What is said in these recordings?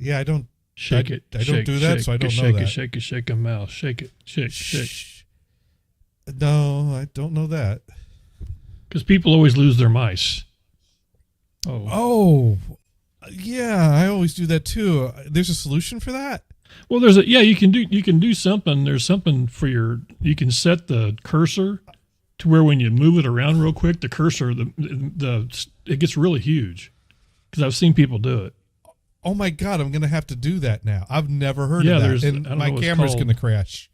Yeah, I don't. Shake it. I don't do that, so I don't know that. Shake a mouse. Shake it. Shake. No, I don't know that. Because people always lose their mice. Oh, yeah, I always do that too. There's a solution for that? Well, you can do something. There's something for you can set the cursor to where when you move it around real quick, the cursor, it gets really huge. Because I've seen people do it. Oh my God, I'm going to have to do that now. I've never heard of that. And my camera's going to crash.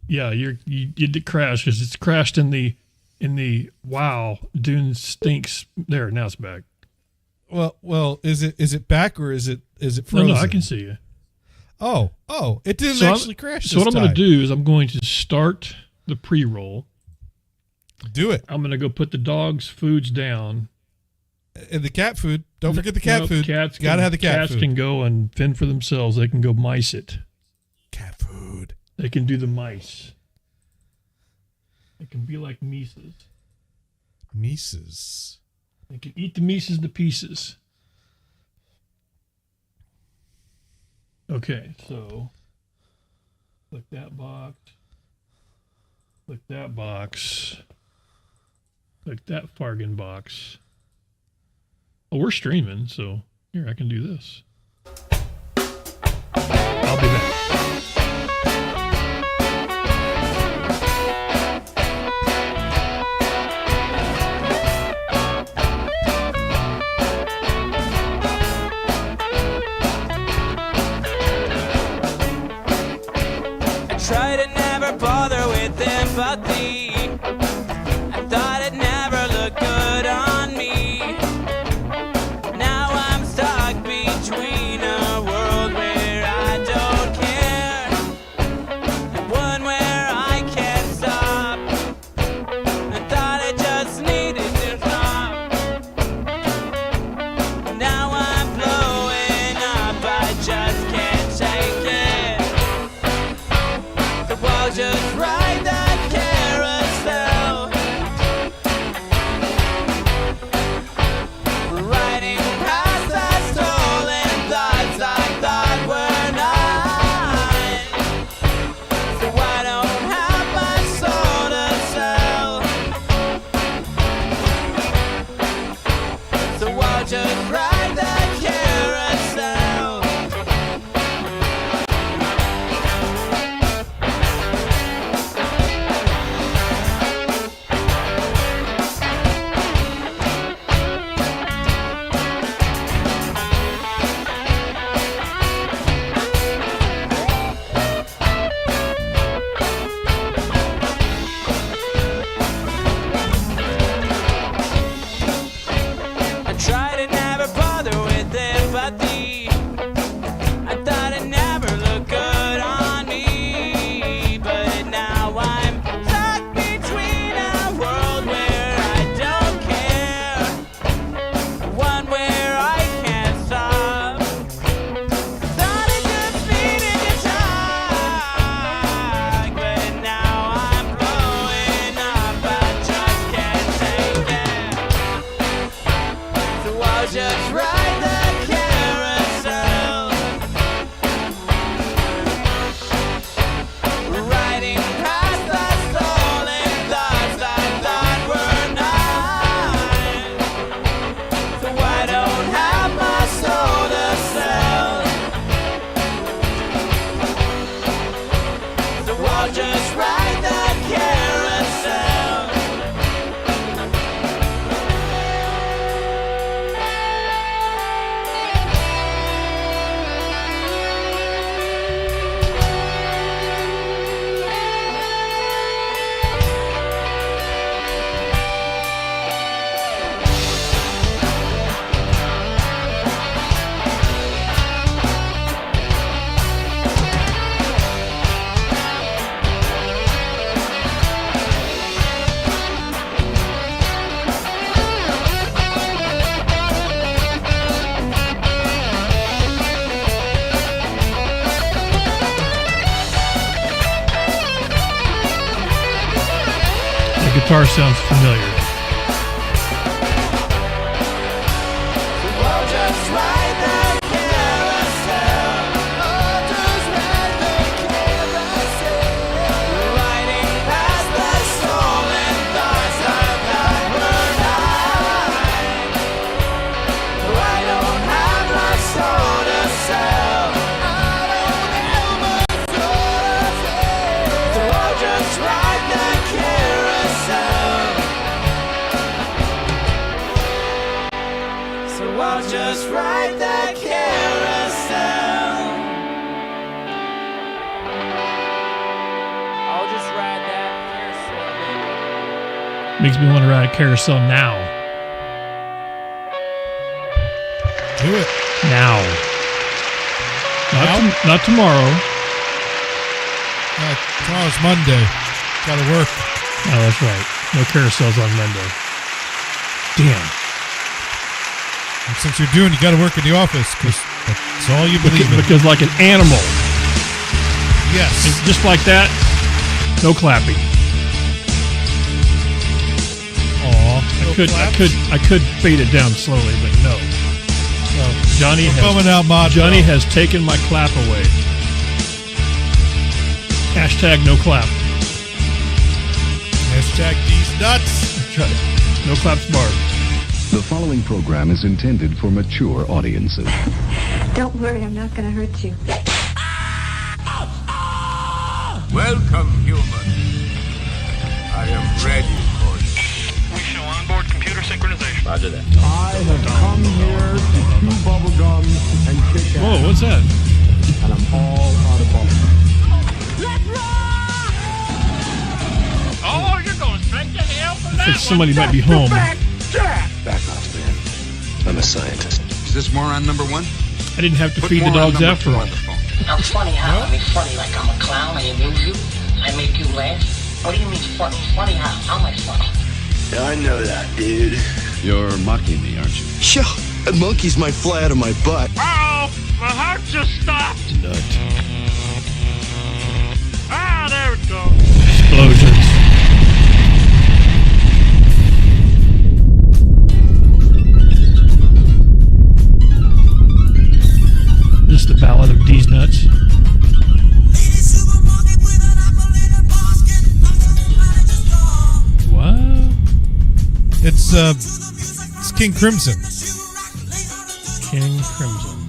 Yeah, you did crash because it's crashed in the wow, Dune stinks. There, now it's back. Well, is it back or is it frozen? No, I can see you. Oh, it didn't actually crash. So what I'm going to do is I'm going to start the pre-roll. Do it. I'm going to go put the dog's foods down. And the cat food. Don't forget the cat food. Cats gotta have the cat cats food. Can go and fend for themselves. They can go mice it. Cat food. They can do the mice. They can be like Mises. Mises. They can eat the Mises to pieces. Okay, so click that box. Click that box. Click that Fargan box. Oh, we're streaming, so here, I can do this. I'll be back. I try to never bother with empathy. I thought it never looked good on me. Now I'm stuck between a world where I don't care and one where I can't stop. I thought I just needed to stop. Now I'm blowing up, I just can't take it. So I'll just ride that carousel, riding past the stolen thoughts I thought were mine. So I don't have my soul to sell. So I'll just ride that carousel. I try to never bother with empathy. I thought it never looked good on me, but now I'm stuck between a world where I don't care, one where I can't stop. Thought I just needed to talk, but now I'm blowing up. I just can't take it. So I'll just ride the carousel, riding past the stolen thoughts I thought were mine. So I don't have my soul to sell. So I'll just ride the carousel. The guitar sounds familiar. So I'll just ride the carousel. Makes me want to ride a carousel now. Do it. Now. Not tomorrow. Tomorrow's Monday. Gotta work. Oh, that's right. No carousels on Monday. Damn. And since you're doing, you gotta work in the office because that's all you believe in. Because like an animal. Yes. And just like that, no clapping. I could fade it down slowly, but no. Jonny has taken my clap away. Hashtag no clap. Hashtag these nuts. That's right. No claps barred. The following program is intended for mature audiences. Don't worry, I'm not going to hurt you. Welcome, human. I am ready for you. We show onboard computer synchronization. Roger that. I have come here to chew bubblegum and kick ass. Whoa, what's that? And I'm all out of bubblegum. Let's rock! Oh, you're going straight to hell for that. Somebody might be home. Back off, man. I'm a scientist. Is this moron number one? I didn't have to feed the dogs after all. I'm funny, how? I mean, funny like I'm a clown, I amuse you, I make you laugh. What do you mean funny? Funny how? How am I funny? I know that, dude. You're mocking me, aren't you? Sure. A monkeys might fly out of my butt. Uh-oh, my heart just stopped. Nut. Ah, there it goes. Explosions. This is the Ballad of D's Nuts. What? It's King Crimson. King Crimson.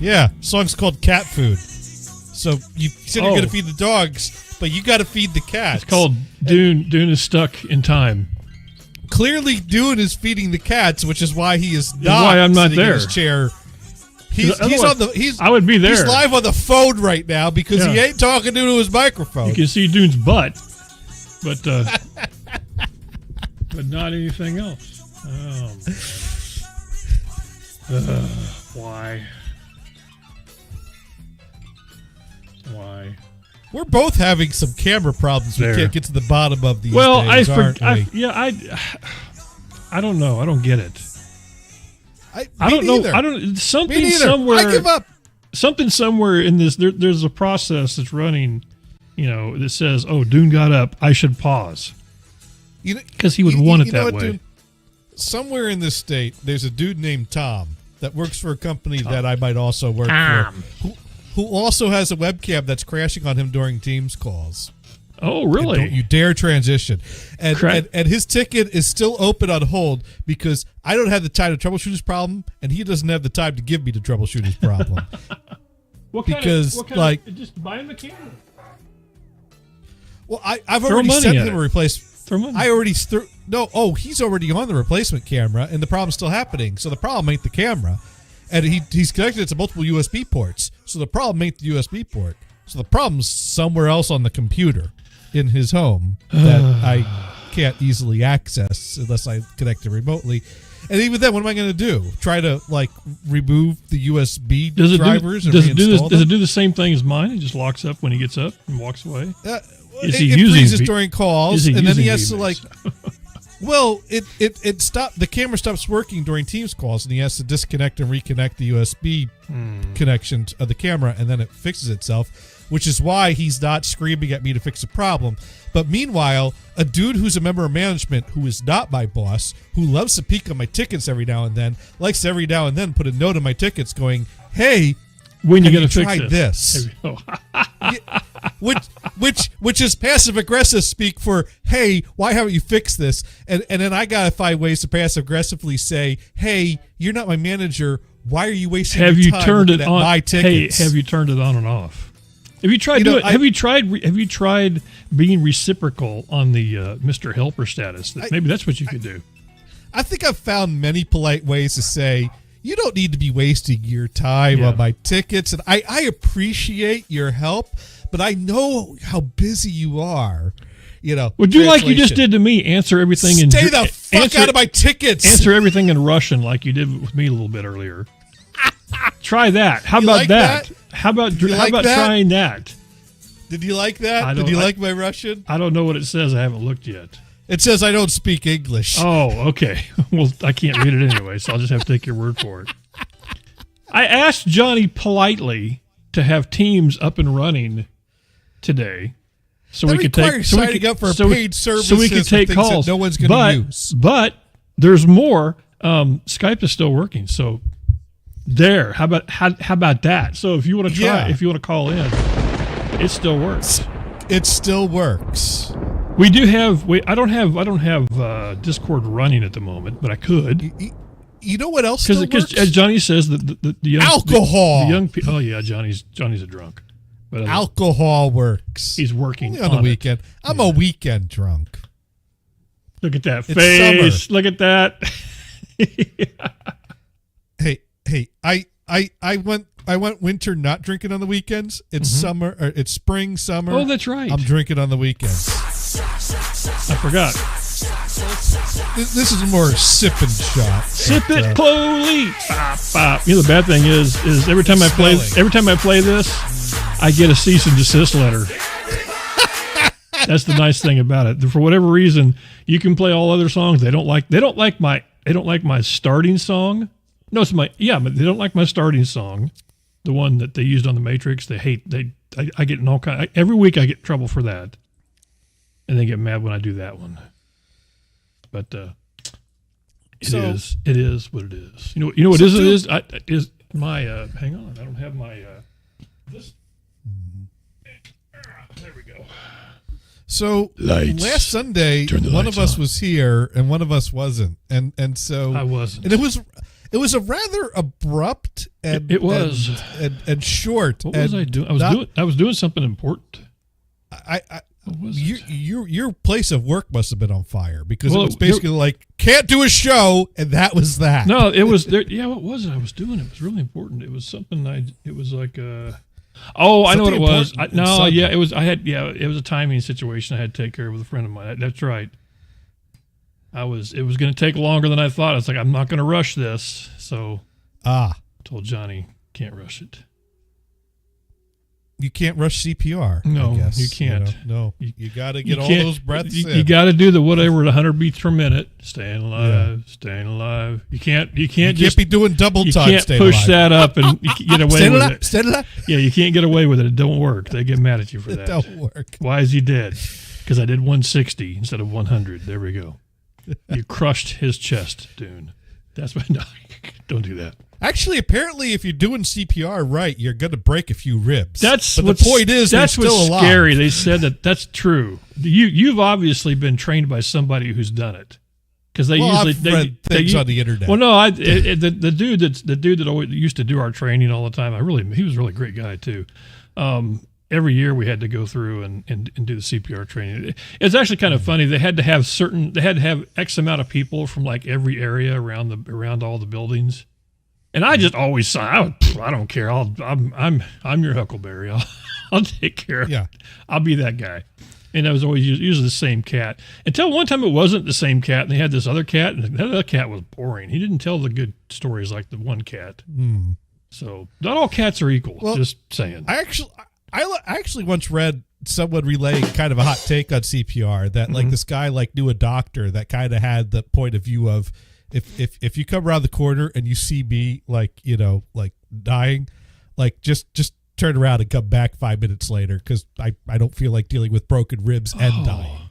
Yeah, song's called Cat Food. So you said you're going to feed the dogs, but you got to feed the cats. It's called Dune. Dune is stuck in time. Clearly, Dune is feeding the cats, which is why he is not. Why I'm not sitting in there. his chair. He's on the. I would be there. He's live on the phone right now because he ain't talking into his microphone. You can see Dune's butt, but but not anything else. Why? Why? We're both having some camera problems. We can't get to the bottom of these. Well, days, I don't know. I don't get it. I don't know. I don't. Something somewhere. I give up. Something somewhere in this. There's a process that's running. That says, "Oh, Dune got up. I should pause." Because he would want it that way. Dune, somewhere in this state, there's a dude named Tom that works for a company that I might also work for, who also has a webcam that's crashing on him during Teams calls. Oh, really? And don't you dare transition. And his ticket is still open on hold because I don't have the time to troubleshoot his problem, and he doesn't have the time to give me to troubleshoot his problem. Just buy him a camera. Well, I've already sent him a replacement. Throw money. He's already on the replacement camera, and the problem's still happening. So the problem ain't the camera, and he's connected it to multiple USB ports. So the problem ain't the USB port. So the problem's somewhere else on the computer in his home that I can't easily access unless I connect it remotely. And even then, what am I going to do? Try to remove the USB drivers and reinstall them? Does it do the same thing as mine? It just locks up when he gets up and walks away. It freezes during calls, and then he has to Well, it stopped. The camera stops working during Teams calls, and he has to disconnect and reconnect the USB connection of the camera, and then it fixes itself, which is why he's not screaming at me to fix a problem. But meanwhile, a dude who's a member of management who is not my boss, who loves to peek on my tickets every now and then, likes to every now and then put a note on my tickets going, "Hey, when you gonna fix this?" which is passive aggressive speak for, "Hey, why haven't you fixed this?" And then I gotta find ways to passive aggressively say, "Hey, you're not my manager. Why are you wasting your time looking at my tickets?" Hey, have you turned it on and off? Have you tried doing? Have you tried being reciprocal on the Mr. Helper status? Maybe that's what you could do. I think I've found many polite ways to say, you don't need to be wasting your time on my tickets, and I appreciate your help, but I know how busy you are. Would you like you just did to me? Answer everything in Stay the fuck out of my tickets. Answer everything in Russian like you did with me a little bit earlier. Try that. How You about like that? that? How about that? trying that? Did you like that? Did you like my Russian? I don't know what it says. I haven't looked yet. It says I don't speak English. Oh, okay. Well, I can't read it anyway, so I'll just have to take your word for it. I asked Johnny politely to have teams up and running today, so we could take signing up for paid services, so we could take calls. No one's going to use. But there's more. Skype is still working, so there. How about that? So if you want to try, if you want to call in, it still works. It still works. We do have. I don't have Discord running at the moment, but I could. You know what else still works? Because as Johnny says, the young alcohol. The young people. Oh yeah, Johnny's a drunk. But alcohol works. He's working only on the weekend. I'm a weekend drunk. Look at that face. Summer. Look at that. Hey, I went winter not drinking on the weekends. It's summer, or it's spring, summer. Oh, that's right. I'm drinking on the weekends. I forgot. This is more sipping shot. Sip it slowly. Bop, bop. The bad thing is every time I play this, I get a cease and desist letter. That's the nice thing about it. For whatever reason, you can play all other songs. They don't like my starting song. No, but they don't like my starting song, the one that they used on the Matrix. They hate. I get in all kind. Every week I get in trouble for that, and they get mad when I do that one. But it is what it is. You know what is my hang on. I don't have my this. There we go. So Lights. Last Sunday, one of us was here and one of us wasn't, and so I wasn't. And it was a rather abrupt and it was and short. What was I doing? I was doing something important. Your place of work must have been on fire because it was basically like can't do a show, and that was that. No, it was there. Yeah, what was it? I was doing? It was really important. It was something. It was like I know what it was. It was. It was a timing situation. I had to take care of with a friend of mine. That's right. It was going to take longer than I thought. I was like, I'm not going to rush this. So, told Johnny, can't rush it. You can't rush CPR. No, I guess. you can't. You got to get all those breaths in. You got to do the whatever 100 beats per minute. Staying alive. You can't just be doing double time. You can't push that up and get away with it. Stay alive. Yeah, you can't get away with it. It don't work. They get mad at you for that. It don't work. Why is he dead? Because I did 160 instead of 100. There we go. You crushed his chest, Dune. That's why. No, don't do that. Actually, apparently, if you're doing CPR right, you're going to break a few ribs. The point is, that's what's still scary. They said that's true. You've obviously been trained by somebody who's done it, because they usually read things on the internet. Well, no, the dude that always used to do our training all the time. He was a really great guy too. Every year we had to go through and do the CPR training. It's actually kind of funny. They had to have X amount of people from like every area around all the buildings. And I just always saw. I don't care. I'm your Huckleberry. I'll take care of it. I'll be that guy. And I was always usually the same cat. Until one time it wasn't the same cat, and they had this other cat, and that other cat was boring. He didn't tell the good stories like the one cat. So not all cats are equal. Well, just saying. I actually once read someone relaying kind of a hot take on CPR that like this guy like knew a doctor that kind of had the point of view of if you come around the corner and you see me like dying, like just turn around and come back 5 minutes later because I don't feel like dealing with broken ribs and dying.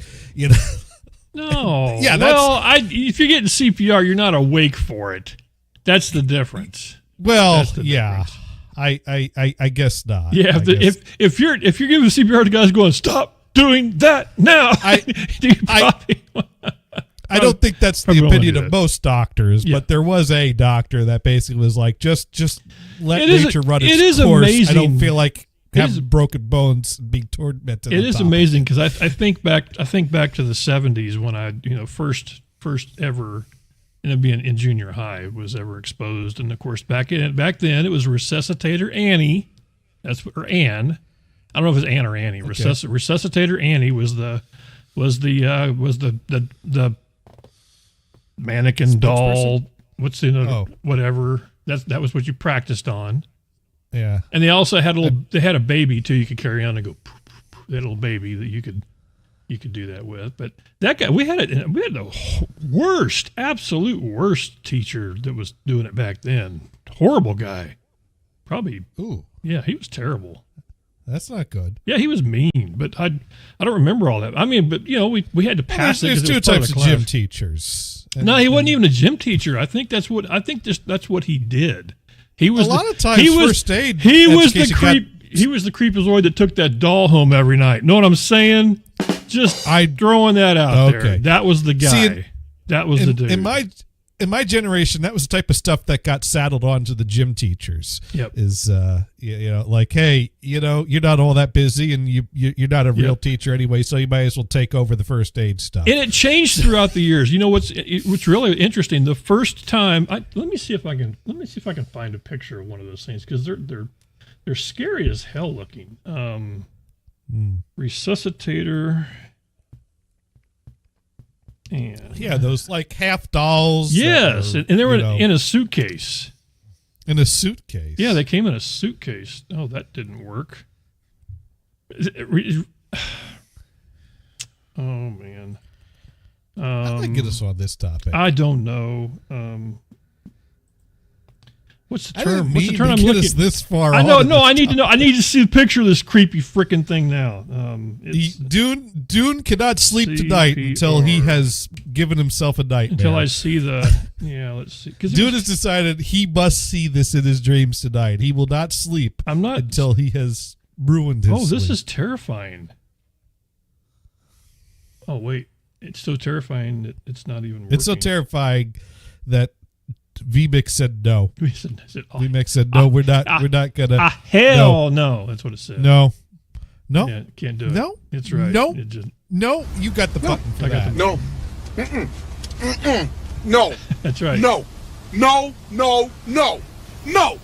No. If you're getting CPR, you're not awake for it. That's the difference. Well, difference. I guess not. Yeah, if you're giving CPR to guys going, stop doing that now. I don't think that's the opinion of most doctors, but there was a doctor that basically was like, just let nature run its course. It is amazing. I don't feel like having broken bones and being tormented. It is amazing because I think back to the 70s when I first ever being in junior high was ever exposed, and of course back then it was Resuscitator Annie. Or Ann. I don't know if it's Ann or Annie. Okay. Resuscitator Annie was the was the mannequin doll. What's whatever. That was what you practiced on. Yeah. And they also had they had a baby too. You could carry on and go. Poof, poof, poof, that little baby that you could do that with. But that guy, we had the absolute worst teacher that was doing it back then. Horrible guy. Probably. Ooh. Yeah, he was terrible. That's not good. Yeah, he was mean, but I don't remember all that. I mean, but we had to pass it. There's two types of gym teachers. No, he wasn't even a gym teacher. I think that's what he did. He was a lot of times first aid. He was the creep. He was the creepazoid that took that doll home every night. Know what I'm saying? Just throwing that out there. That was the guy. See, that was the dude. In my generation, that was the type of stuff that got saddled onto the gym teachers. Yep. Is like, hey, you're not all that busy, and you're not a real teacher anyway, so you might as well take over the first aid stuff. And it changed throughout the years. You know what's really interesting? The first time, let me see if I can find a picture of one of those things, because they're scary as hell looking. Resuscitator. And those like half dolls. Yes, and they were in a suitcase. In a suitcase. Yeah, they came in a suitcase. Oh, that didn't work. Oh man. How did I get us on this topic? I don't know. What's the term? What's the term I'm looking at? This far. I know. No, I need to know. I need to see the picture of this creepy freaking thing now. Dune cannot sleep tonight until he has given himself a nightmare. Until I see the. Let's see. Dune has decided he must see this in his dreams tonight. He will not sleep. Until he has ruined his. Oh, this sleep. is terrifying. Oh wait, it's so terrifying that it's not even working. It's so terrifying that VMix said no. VMix said no. We're not gonna. Hell no. That's what it said. No. Yeah, can't do it. No. It's right. No. You got the button for that. No. Mm-mm. Mm-mm. No. That's right. No. No. No. No. No.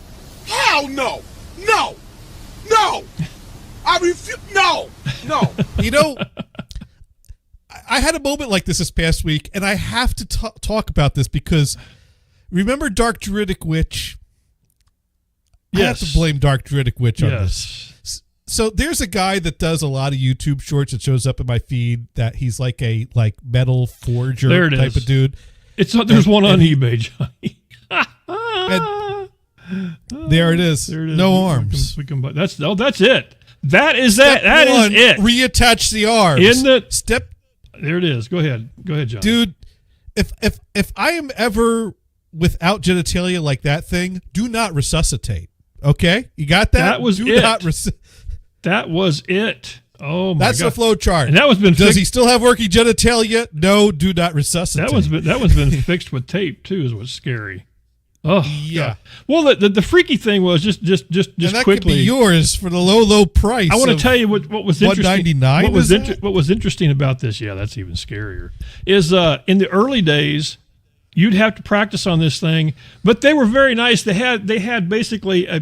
Hell no. No. No. I refuse. No. No. I had a moment like this past week, and I have to talk about this because. Remember Dark Druidic Witch? Yes. I have to blame Dark Druidic Witch on this. So there's a guy that does a lot of YouTube shorts that shows up in my feed that he's like a metal forger type of dude. There's one on eBay, Johnny. There it is. No arms. We can buy. That's it. That is it. That is it. Reattach the arms. In the step. There it is. Go ahead, John. Dude, if I am ever without genitalia like that thing, do not resuscitate. Okay, you got that? That was it. That was it. Oh my God! That's the flow chart. And that was been. Does he still have working genitalia? No, do not resuscitate. That one's been fixed with tape too. Is what's scary. Oh yeah. God. Well, the freaky thing was just and that quickly. Could be yours for the low price. I want to tell you what was interesting. $199. What was interesting about this? Yeah, that's even scarier. Is in the early days. You'd have to practice on this thing, but they were very nice. They had basically a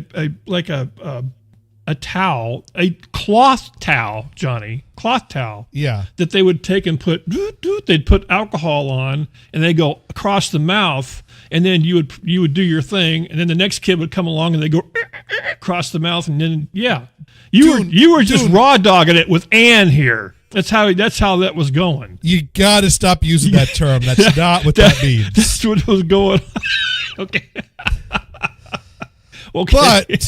towel, a cloth towel, Johnny, cloth towel. Yeah. That they would take and they'd put alcohol on, and they go across the mouth, and then you would do your thing, and then the next kid would come along and they go across the mouth, and then you were just raw dogging it with Ann here. That's how that was going. You got to stop using that term. That's not what that means. That's what was going on. Okay. But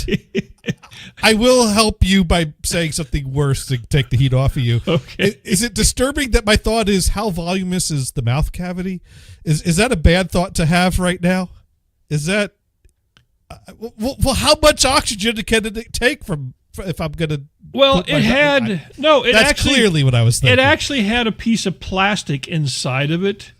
I will help you by saying something worse to take the heat off of you. Okay. Is it disturbing that my thought is how voluminous is the mouth cavity? Is that a bad thought to have right now? Is that well? How much oxygen can it take from? If I'm gonna, that's clearly what I was thinking. It actually had a piece of plastic inside of it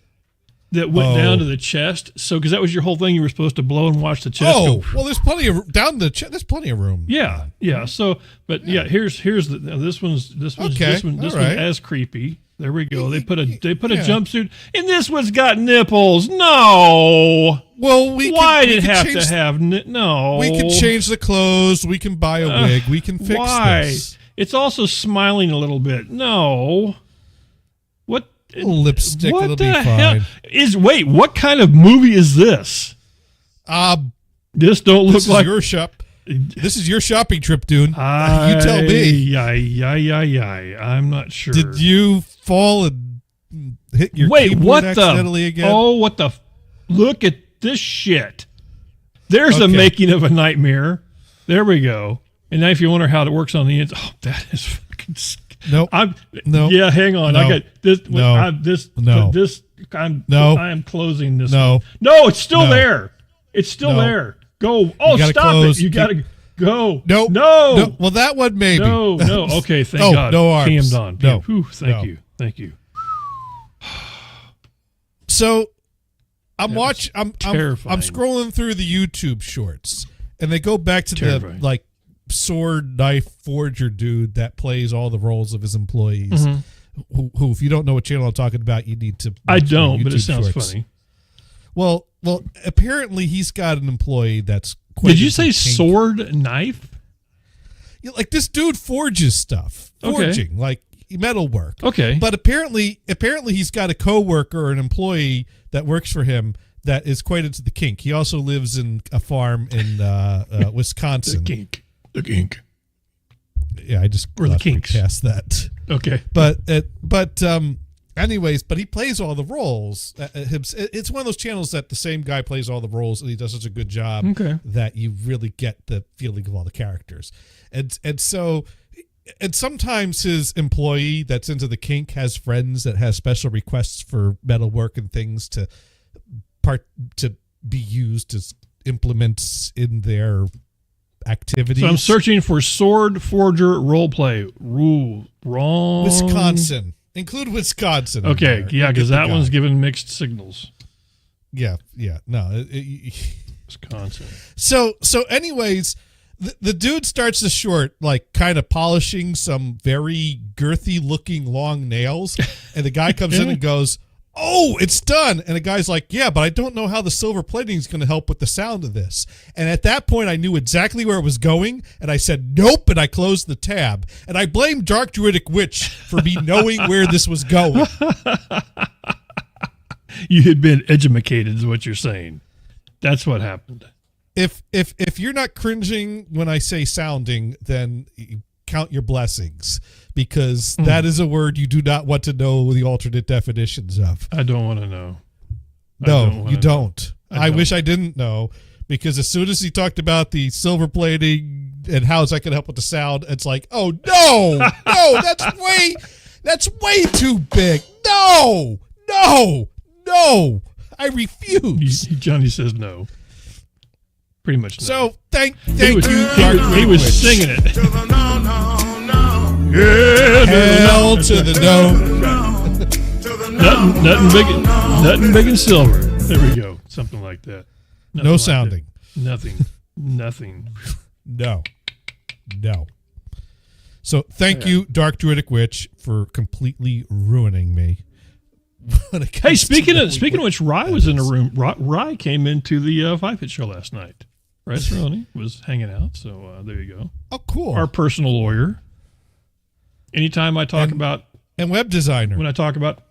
that went down to the chest. So, because that was your whole thing, you were supposed to blow and watch the chest. Oh, well, there's plenty of down the chest. There's plenty of room. Yeah. So, but here's this one's as creepy. There we go. They put a jumpsuit, and this one's got nipples. No. Well, why did it have to have no? We can change the clothes. We can buy a wig. We can fix this. It's also smiling a little bit. No. lipstick. What It'll the be hell fine. wait, what kind of movie is this? This don't look like your shop. This is your shopping trip, Dune. You tell me. I'm not sure. Did you fall and hit your keyboard accidentally again? Oh, what the? Look at this shit. There's the making of a nightmare. There we go. And now if you wonder how it works on the inside, that is fucking. Nope. Yeah, hang on. No. I got this. No. I am closing this. No, it's still there. It's still there. Go. Oh, stop it. You got to go. No. Well, that one maybe. No. Okay, thank God. No arms. Cammed on. No. Whew, thank you. So I'm watching. I'm terrifying. I'm scrolling through the YouTube shorts, and they go back to Terrifying. the sword knife forger dude that plays all the roles of his employees. Mm-hmm. Who, if you don't know what channel I'm talking about, you need to. I don't, but it YouTube sounds shorts. funny. Well, apparently he's got an employee that's. Did you say sword knife? Yeah, like this dude forges stuff, forging like metal work. Okay, but apparently he's got a coworker or an employee that works for him that is quite into the kink. He also lives in a farm in Wisconsin. The kink. Yeah, I just or the kinks past that. Okay, but anyways, but he plays all the roles. It's one of those channels that the same guy plays all the roles, and he does such a good job that you really get the feeling of all the characters. And so, and sometimes his employee that's into the kink has friends that has special requests for metal work and things to be used as implements in their activities. So I'm searching for sword forger roleplay. Wrong. Wisconsin. Include Wisconsin. Okay, yeah, because that one's giving mixed signals. Yeah, no, Wisconsin. So, anyways, the dude starts the short like kind of polishing some very girthy-looking long nails, and the guy comes in and goes, "Oh, it's done!" And the guy's like, "Yeah, but I don't know how the silver plating is going to help with the sound of this." And at that point, I knew exactly where it was going, and I said, "Nope," and I closed the tab. And I blamed Dark Druidic Witch for me knowing where this was going. You had been edumacated, is what you're saying. That's what happened. If you're not cringing when I say sounding, then count your blessings, because that is a word you do not want to know the alternate definitions of. I don't want to know. No, you don't. I wish I didn't know, because as soon as he talked about the silver plating and how is that going to help with the sound, it's like, oh no, that's way too big. No, I refuse. Johnny says no. Pretty much no. So thank you, Dark he was singing it. Hell to the no. Nothing big and silver. There we go. Something like that. No sounding. Nothing. No. So thank you, Dark Druidic Witch, for completely ruining me. Hey, speaking of which, Rye was in the room. Rye came into the Five Hit show last night. Right, Cerrone was hanging out. So there you go. Oh, cool. Our personal lawyer. Anytime I talk about and web designer, when I talk about,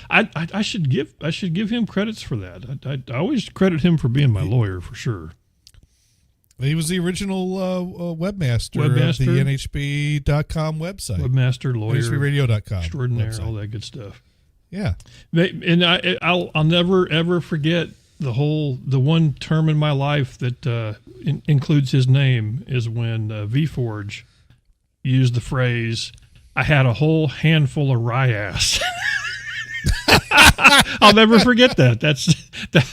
I should give him credits for that. I always credit him for being my lawyer for sure. He was the original webmaster of the NHB.com website. Webmaster, lawyer, NHBradio.com extraordinaire, website. all that good stuff. Yeah, and I'll never ever forget the one term in my life that includes his name is when VForge used the phrase, "I had a whole handful of rye ass." I'll never forget that. There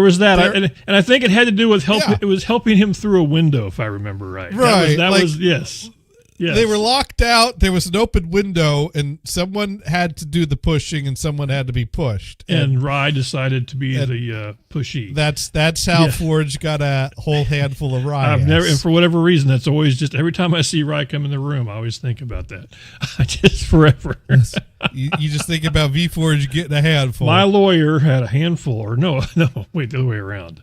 was that, and I think it had to do with help. Yeah. It was helping him through a window, if I remember right. Right. That was yes. Yes. They were locked out. There was an open window, and someone had to do the pushing, and someone had to be pushed. And Rye decided to be the pushy. That's how Forge got a whole handful of Rye. And for whatever reason, that's always just every time I see Rye come in the room, I always think about that. Just forever. you just think about VForge getting a handful. My lawyer had a handful, or no, wait, the other way around.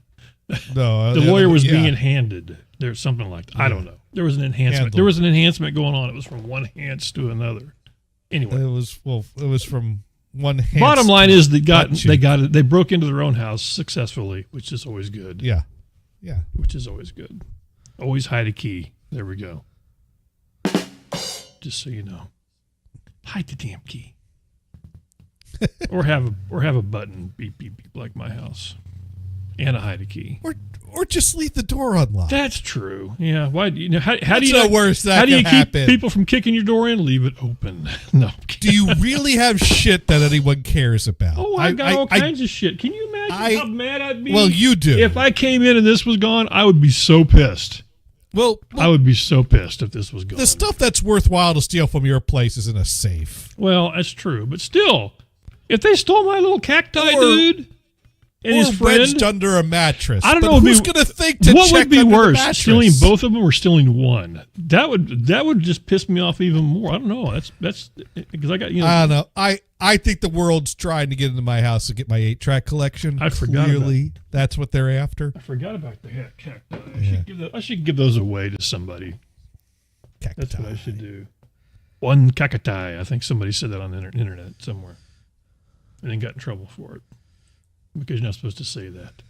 No, the lawyer was being handed. There's something like that. I don't know. There was an enhancement. There was an enhancement going on. It was from one hands to another. Anyway, it was from one hand. Bottom line is they got it. They broke into their own house successfully, which is always good. Yeah. Which is always good. Always hide a key. There we go. Just so you know, hide the damn key, or have a button beep beep beep like my house, and a hide a key, or just leave the door unlocked. That's true. Yeah. Why? How do you? The worst that how do you can keep happen. people from kicking your door in? Leave it open. No. Do you really have shit that anyone cares about? Oh, I got all kinds of shit. Can you imagine how mad I'd be? Well, you do. If I came in and this was gone, I would be so pissed. Well, I would be so pissed if this was gone. The stuff that's worthwhile to steal from your place is in a safe. Well, that's true, but still, if they stole my little cacti dude and his friend wedged under a mattress, I don't know who's going to think to what check would be under the worse, mattress? stealing both of them or stealing one? That would just piss me off even more. I don't know. That's because I got I don't know. I think the world's trying to get into my house to get my 8-track collection. I forgot. Clearly, that's what they're after. I forgot about the cacti. I should give those away to somebody. Cacti. That's what I should do. One cacti. I think somebody said that on the internet somewhere, and then got in trouble for it because you're not supposed to say that.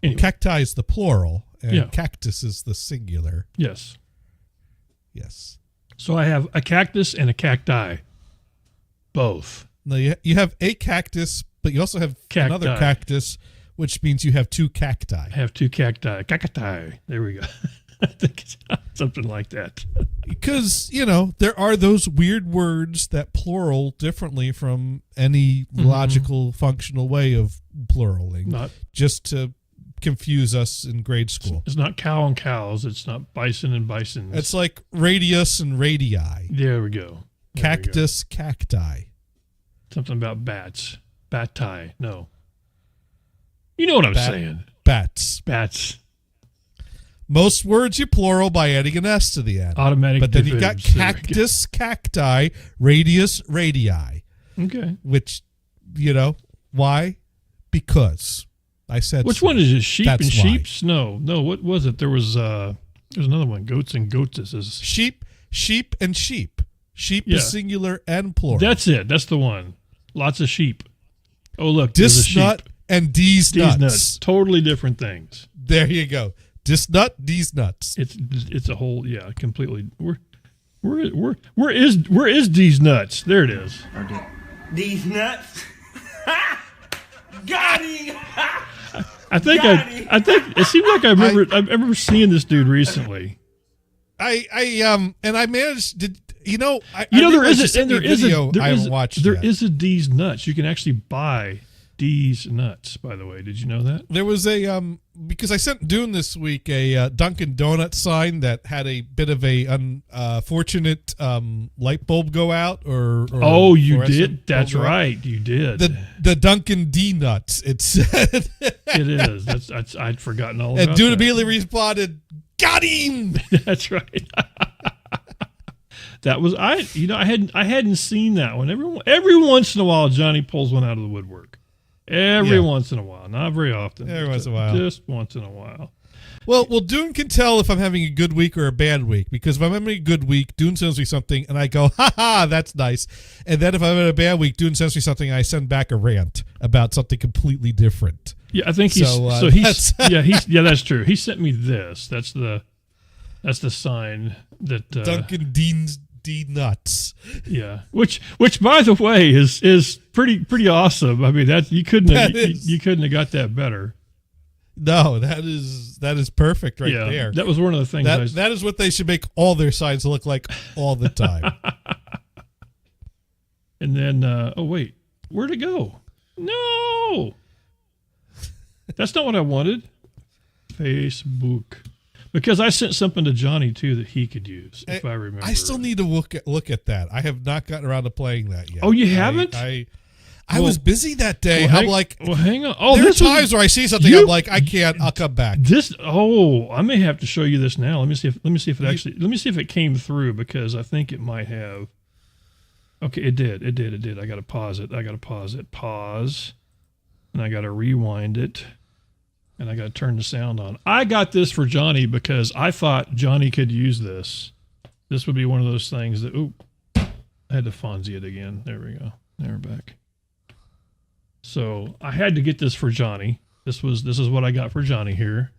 Anyway. Cacti is the plural, and Yeah. cactus is the singular. Yes. Yes. So I have a cactus and a cacti. Both. No, you have a cactus, but you also have another cactus, which means you have two cacti. I have two cacti. Cacti. There we go. I think it's something like that. Because, there are those weird words that plural differently from any logical, functional way of pluraling. Just to confuse us in grade school. It's not cow and cows. It's not bison and bisons. It's like radius and radii. There we go. Cactus, cacti. Something about bats. Bat-tie. No. You know what I'm saying. Bats. Most words you plural by adding an S to the end. Automatic. But then you've got cactus, cacti, radius, radii. Okay. Which, why? Because I said. Which one is it? Sheep and sheeps? No. What was it? There's another one. Goats and goatesses. Sheep and sheep. Sheep is singular and plural. That's it. That's the one. Lots of sheep. Oh, look. Dis nut and D's nuts. Totally different things. There you go. Dis nut, D's nuts. It's a whole, completely. Where is D's nuts? There it is. These nuts? Got him! I think it seemed like I remember seeing this dude recently. I managed to. There is a a D's nuts. You can actually buy D's nuts. By the way, did you know that there was a because I sent Dune this week a Dunkin' Donut sign that had a bit of a unfortunate light bulb go out or oh, you did. That's right, you did. The Dunkin' D nuts. It said it is. I'd forgotten all about. And Dune immediately responded, "Got him." That's right. That was I hadn't seen that one. Every once in a while, Johnny pulls one out of the woodwork. Every once in a while, not very often. Every once in a while, just once in a while. Well, Dune can tell if I'm having a good week or a bad week because if I'm having a good week, Dune sends me something and I go, "Ha ha, that's nice." And then if I'm having a bad week, Dune sends me something and I send back a rant about something completely different. Yeah, I think that's true. He sent me this. That's the sign that Dunkin' D nuts. Yeah, which by the way is pretty awesome. I mean you couldn't have got that better. No, that is perfect there. That was one of the things. That is what they should make all their signs look like all the time. And then oh wait, where'd it go? No, that's not what I wanted. Facebook. Because I sent something to Johnny too that he could use, if I remember. I still need to look at that. I have not gotten around to playing that yet. Oh, you haven't? I was busy that day. Well, I'm like, hang on. Oh, there are times where I see something. I'm like, I can't. I'll come back. I may have to show you this now. Let me see if it came through because I think it might have. Okay, it did. I got to pause it. Pause, and I got to rewind it. And I got to turn the sound on. I got this for Johnny because I thought Johnny could use this. This would be one of those things that, I had to Fonzie it again. There we go. Now we're back. So I had to get this for Johnny. This is what I got for Johnny here.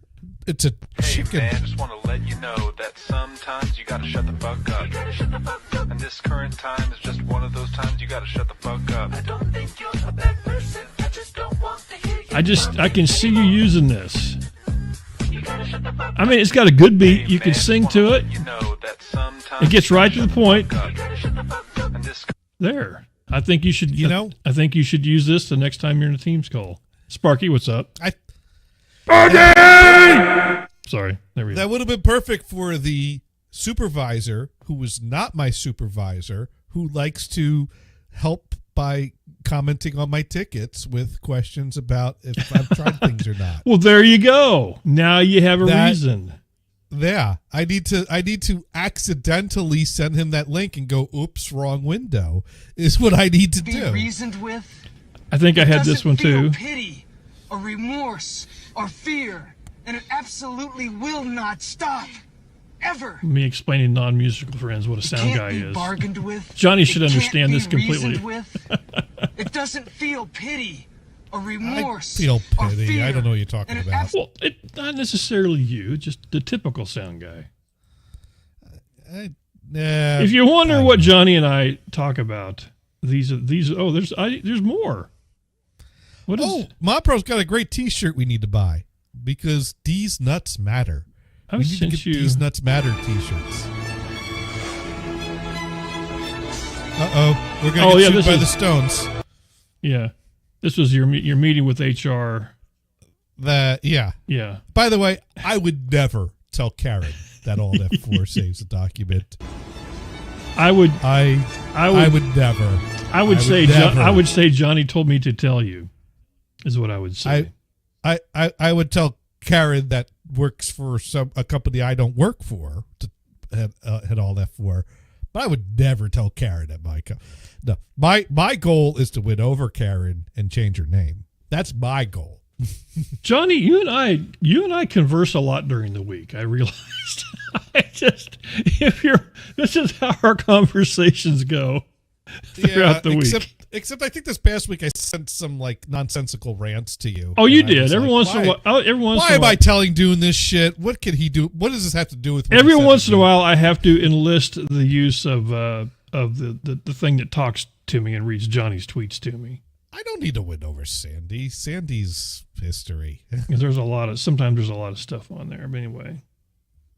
It's a chicken. Hey man, just want to let you know that sometimes you gotta shut the fuck up. And this current time is just one of those times you gotta shut the fuck up. I don't think you're a bad person. I just don't want to hear you. I can see you using this. I mean, it's got a good beat. You can sing to it. It gets right to the point. There. I think you should. I think you should use this the next time you're in a Teams call. Sparky, what's up? Sorry. There we go. That would have been perfect for the supervisor who was not my supervisor, who likes to help by commenting on my tickets with questions about if I've tried things or not. Well, there you go. Now you have a reason. Yeah, I need to accidentally send him that link and go, "Oops, wrong window." Is what I need to do. Reasoned with. I think I had this one too. Pity, or remorse, or fear, and it absolutely will not stop. Ever. Me explaining non-musical friends what a sound guy is. Bargained with. Johnny should understand this completely. It doesn't feel pity or remorse. I feel pity. I don't know what you're talking about. Well, not necessarily you, just the typical sound guy. If you wonder what Johnny and I talk about, these. Oh, there's more. What is? Mopro's got a great T-shirt we need to buy because these nuts matter. We need to get these nuts matter T-shirts. We're gonna get sued by the Stones. Yeah, this was your meeting with HR. Yeah. By the way, I would never tell Karen that Alt F4 saves a document. I would never. I would say Johnny told me to tell you, is what I would say. I would tell Karen that works for a company I don't work for to hit Alt F4, but I would never tell Karen at my goal is to win over Karen and change her name. That's my goal. Johnny, you and I converse a lot during the week. I realized. This is how our conversations go throughout the week. Except I think this past week I sent some like nonsensical rants to you. Oh, you did. Every once in a while. Why am I telling Dune this shit? What can he do? What does this have to do with? Every once in a while, I have to enlist the use of the thing that talks to me and reads Johnny's tweets to me. I don't need to win over Sandy. Sandy's history. Sometimes there's a lot of stuff on there. But anyway.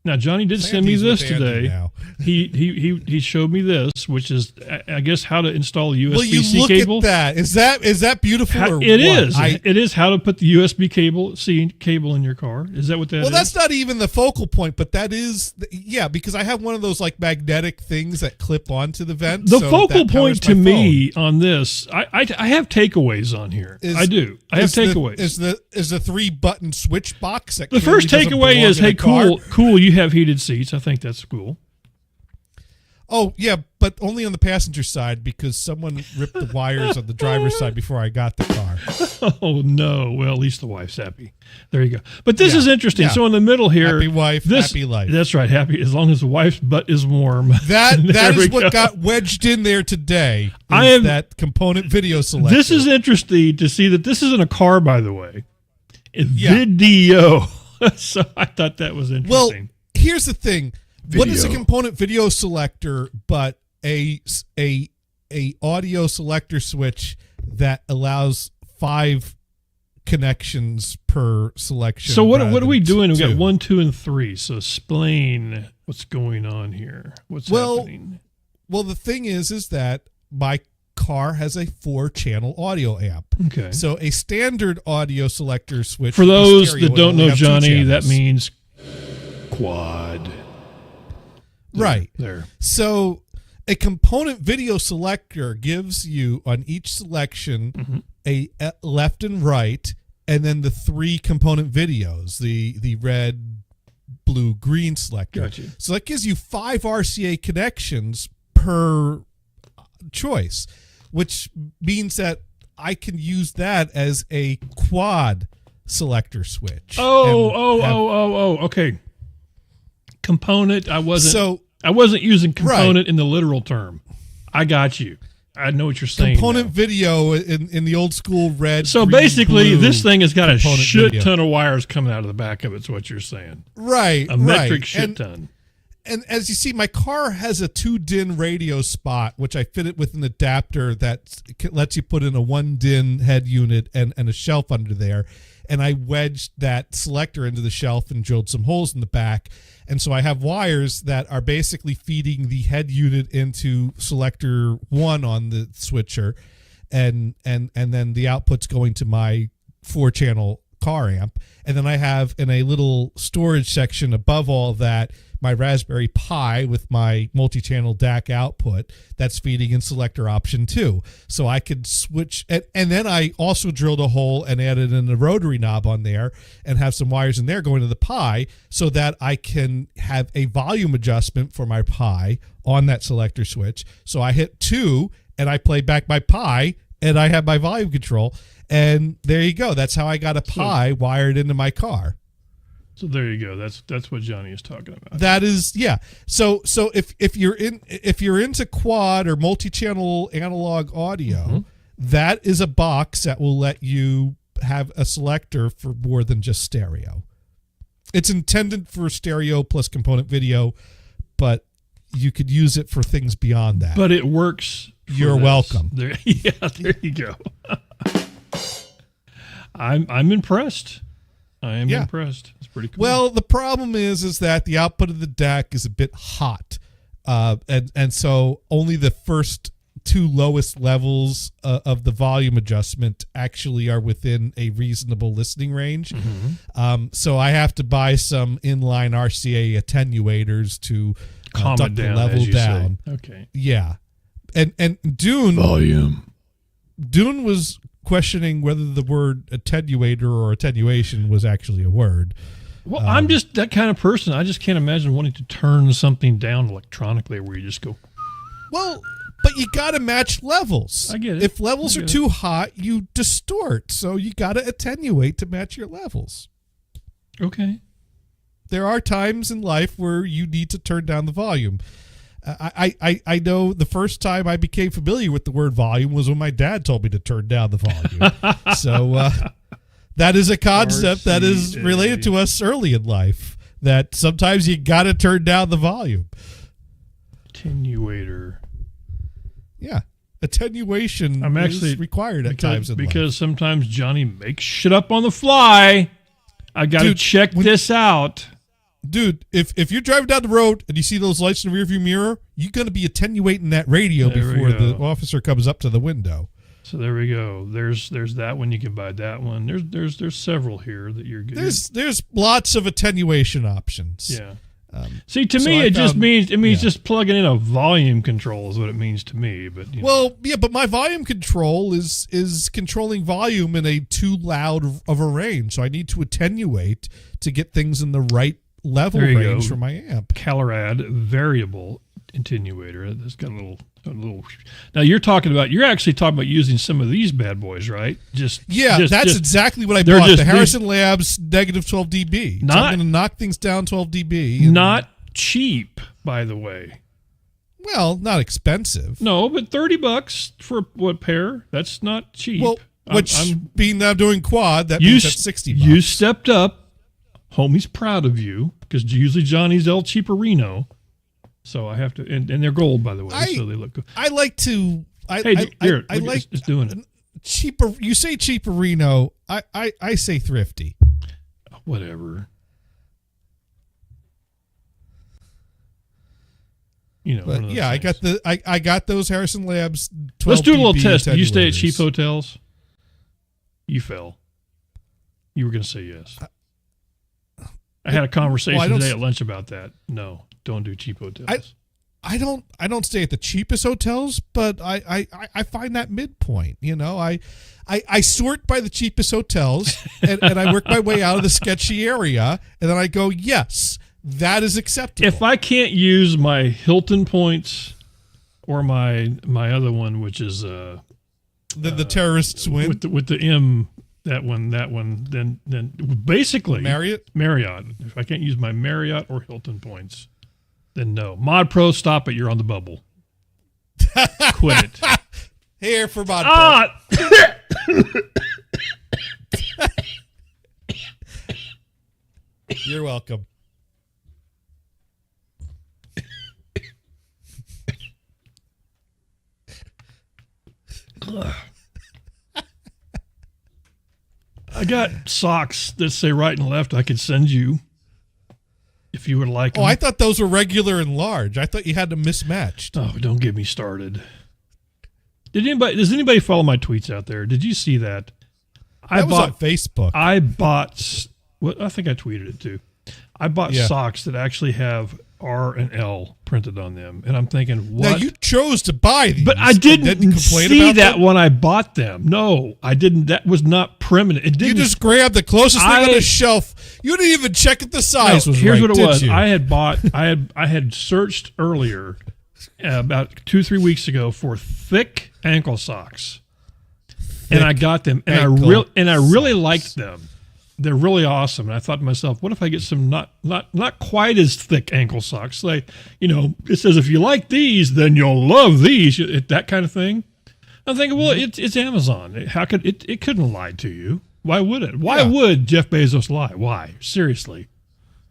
Now Johnny did send me this today. He showed me this, which is I guess how to install a USB-C cable. At that? Is that beautiful? It is. It is how to put the USB cable in your car. Is that what that is? Well, that's not even the focal point, but that is because I have one of those like magnetic things that clip onto the vent. The focal point to me on this, I have takeaways on here. I do. I have takeaways. Is the 3-button switch box that the first takeaway is, hey, cool, you have heated seats. I think that's cool. Oh, yeah, but only on the passenger side because someone ripped the wires on the driver's side before I got the car. Oh, no. Well, at least the wife's happy. There you go. But this is interesting. Yeah. So in the middle here. Happy wife, happy life. That's right. Happy as long as the wife's butt is warm. That is what got wedged in there today. That component video selector. This is interesting to see that this isn't a car, by the way. It's video. So I thought that was interesting. Well, here's the thing. What is a component video selector but a audio selector switch that allows 5 connections per selection? So what are we doing? We got 1, 2, and 3. So explain what's going on here. What's happening? Well, the thing is that my car has a 4-channel audio amp. Okay. So a standard audio selector switch. For those that don't know Johnny, that means quad. Right. There. So a component video selector gives you on each selection a left and right, and then the 3 component videos, the red, blue, green selector. Gotcha. So that gives you 5 RCA connections per choice, which means that I can use that as a quad selector switch. Okay. Component. I wasn't using component in the literal term. I got you. I know what you're saying. Component video in the old school red. So green, basically, blue this thing has got a shit video. ton of wires coming out of the back of it. Is what you're saying? Right. A metric shit ton. And as you see, my car has a 2-DIN radio spot, which I fit it with an adapter that lets you put in a 1-DIN head unit and a shelf under there. And I wedged that selector into the shelf and drilled some holes in the back. And so I have wires that are basically feeding the head unit into selector 1 on the switcher. And then the output's going to my 4-channel car amp. And then I have in a little storage section above all that my Raspberry Pi with my multi-channel DAC output that's feeding in selector option 2. So I could switch, and then I also drilled a hole and added in a rotary knob on there and have some wires in there going to the Pi so that I can have a volume adjustment for my Pi on that selector switch. So I hit 2 and I play back my Pi and I have my volume control. And there you go. That's how I got a Pi wired into my car. So there you go. That's what Johnny is talking about. That is, yeah. So if you're into quad or multi-channel analog audio, that is a box that will let you have a selector for more than just stereo. It's intended for stereo plus component video, but you could use it for things beyond that. But it works. You're welcome. There you go. I'm impressed. I am impressed. It's pretty cool. Well, the problem is that the output of the DAC is a bit hot, and so only the first 2 lowest levels of the volume adjustment actually are within a reasonable listening range. So I have to buy some inline RCA attenuators to calm it down, the level as you down. say. Okay. Yeah, and Dune volume. Dune was questioning whether the word attenuator or attenuation was actually a word. Well, I'm just that kind of person. I just can't imagine wanting to turn something down electronically where you just go. Well, but you got to match levels. I get it. If levels are too hot, you distort. So you got to attenuate to match your levels. Okay. There are times in life where you need to turn down the volume. I know the first time I became familiar with the word volume was when my dad told me to turn down the volume. So that is a concept that is related to us early in life, that sometimes you got to turn down the volume. Attenuator. Yeah. Attenuation is required at times in life. Because sometimes Johnny makes shit up on the fly. I got to check this out. Dude, if you're driving down the road and you see those lights in the rearview mirror, you're going to be attenuating that radio before the officer comes up to the window. So there we go. There's that one. You can buy that one. There's several here that you're good. There's lots of attenuation options. Yeah. See, to me, it just means just plugging in a volume control is what it means to me. But but my volume control is controlling volume in a too loud of a range, so I need to attenuate to get things in the right level range for my amp. Calorad variable attenuator. That's got a little. Now you're actually talking about using some of these bad boys, right? That's exactly what I bought. The Harrison Labs negative 12 dB. So I'm going to knock things down 12 dB. Not cheap, by the way. Well, not expensive. No, but $30 for what pair? That's not cheap. Well, being that I'm doing quad, that means that's $60. You stepped up. Homie's proud of you because usually Johnny's El Cheaperino. So I have to, and they're gold, by the way, so they look good. I like to. I like just doing it. Cheaper. You say cheaperino. I say thrifty. Whatever. But yeah, things. I got those Harrison Labs. 12 Let's do a little dB test. Do you stay at cheap hotels? You fell. You were going to say yes. I had a conversation today at lunch about that. No, don't do cheap hotels. I don't stay at the cheapest hotels, but I find that midpoint. I sort by the cheapest hotels and I work my way out of the sketchy area, and then I go, yes, that is acceptable. If I can't use my Hilton points or my other one, which is the terrorists win with the M. That one, then basically Marriott. If I can't use my Marriott or Hilton points, then no. Mod Pro, stop it. You're on the bubble. Quit it. Here for my You're welcome. I got socks that say right and left I could send you if you would like them. Oh, I thought those were regular and large. I thought you had them mismatched. Oh, don't get me started. Does anybody follow my tweets out there? Did you see that? That was on Facebook. I bought, I think I tweeted it too. I bought socks that actually have R and L printed on them. And I'm thinking, what? Now, you chose to buy these. But I didn't see that when I bought them. No, I didn't. That was not permanent. It didn't. You just grabbed the closest thing on the shelf. You didn't even check if the size was here's right, what it was. you? I had searched earlier about 2-3 weeks ago for thick ankle socks. And I got them, and I really liked them. They're really awesome. And I thought to myself, what if I get some not quite as thick ankle socks? Like, it says if you like these, then you'll love these. That kind of thing. I'm thinking, well, it's Amazon. How could it couldn't lie to you? Why would it? Why would Jeff Bezos lie? Why? Seriously.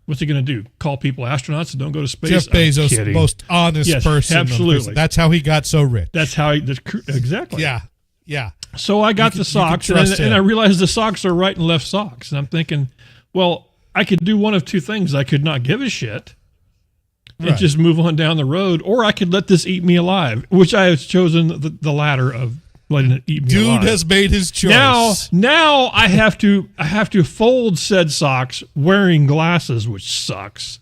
What's he going to do? Call people astronauts and don't go to space? Jeff Bezos, the most honest person. Absolutely. That's how he got so rich. That's how exactly. Yeah. So I got the socks, and I realized the socks are right and left socks. And I'm thinking, well, I could do one of two things. I could not give a shit and just move on down the road, or I could let this eat me alive, which I have chosen the latter of letting it eat me alive. Dude has made his choice. Now I have to fold said socks wearing glasses, which sucks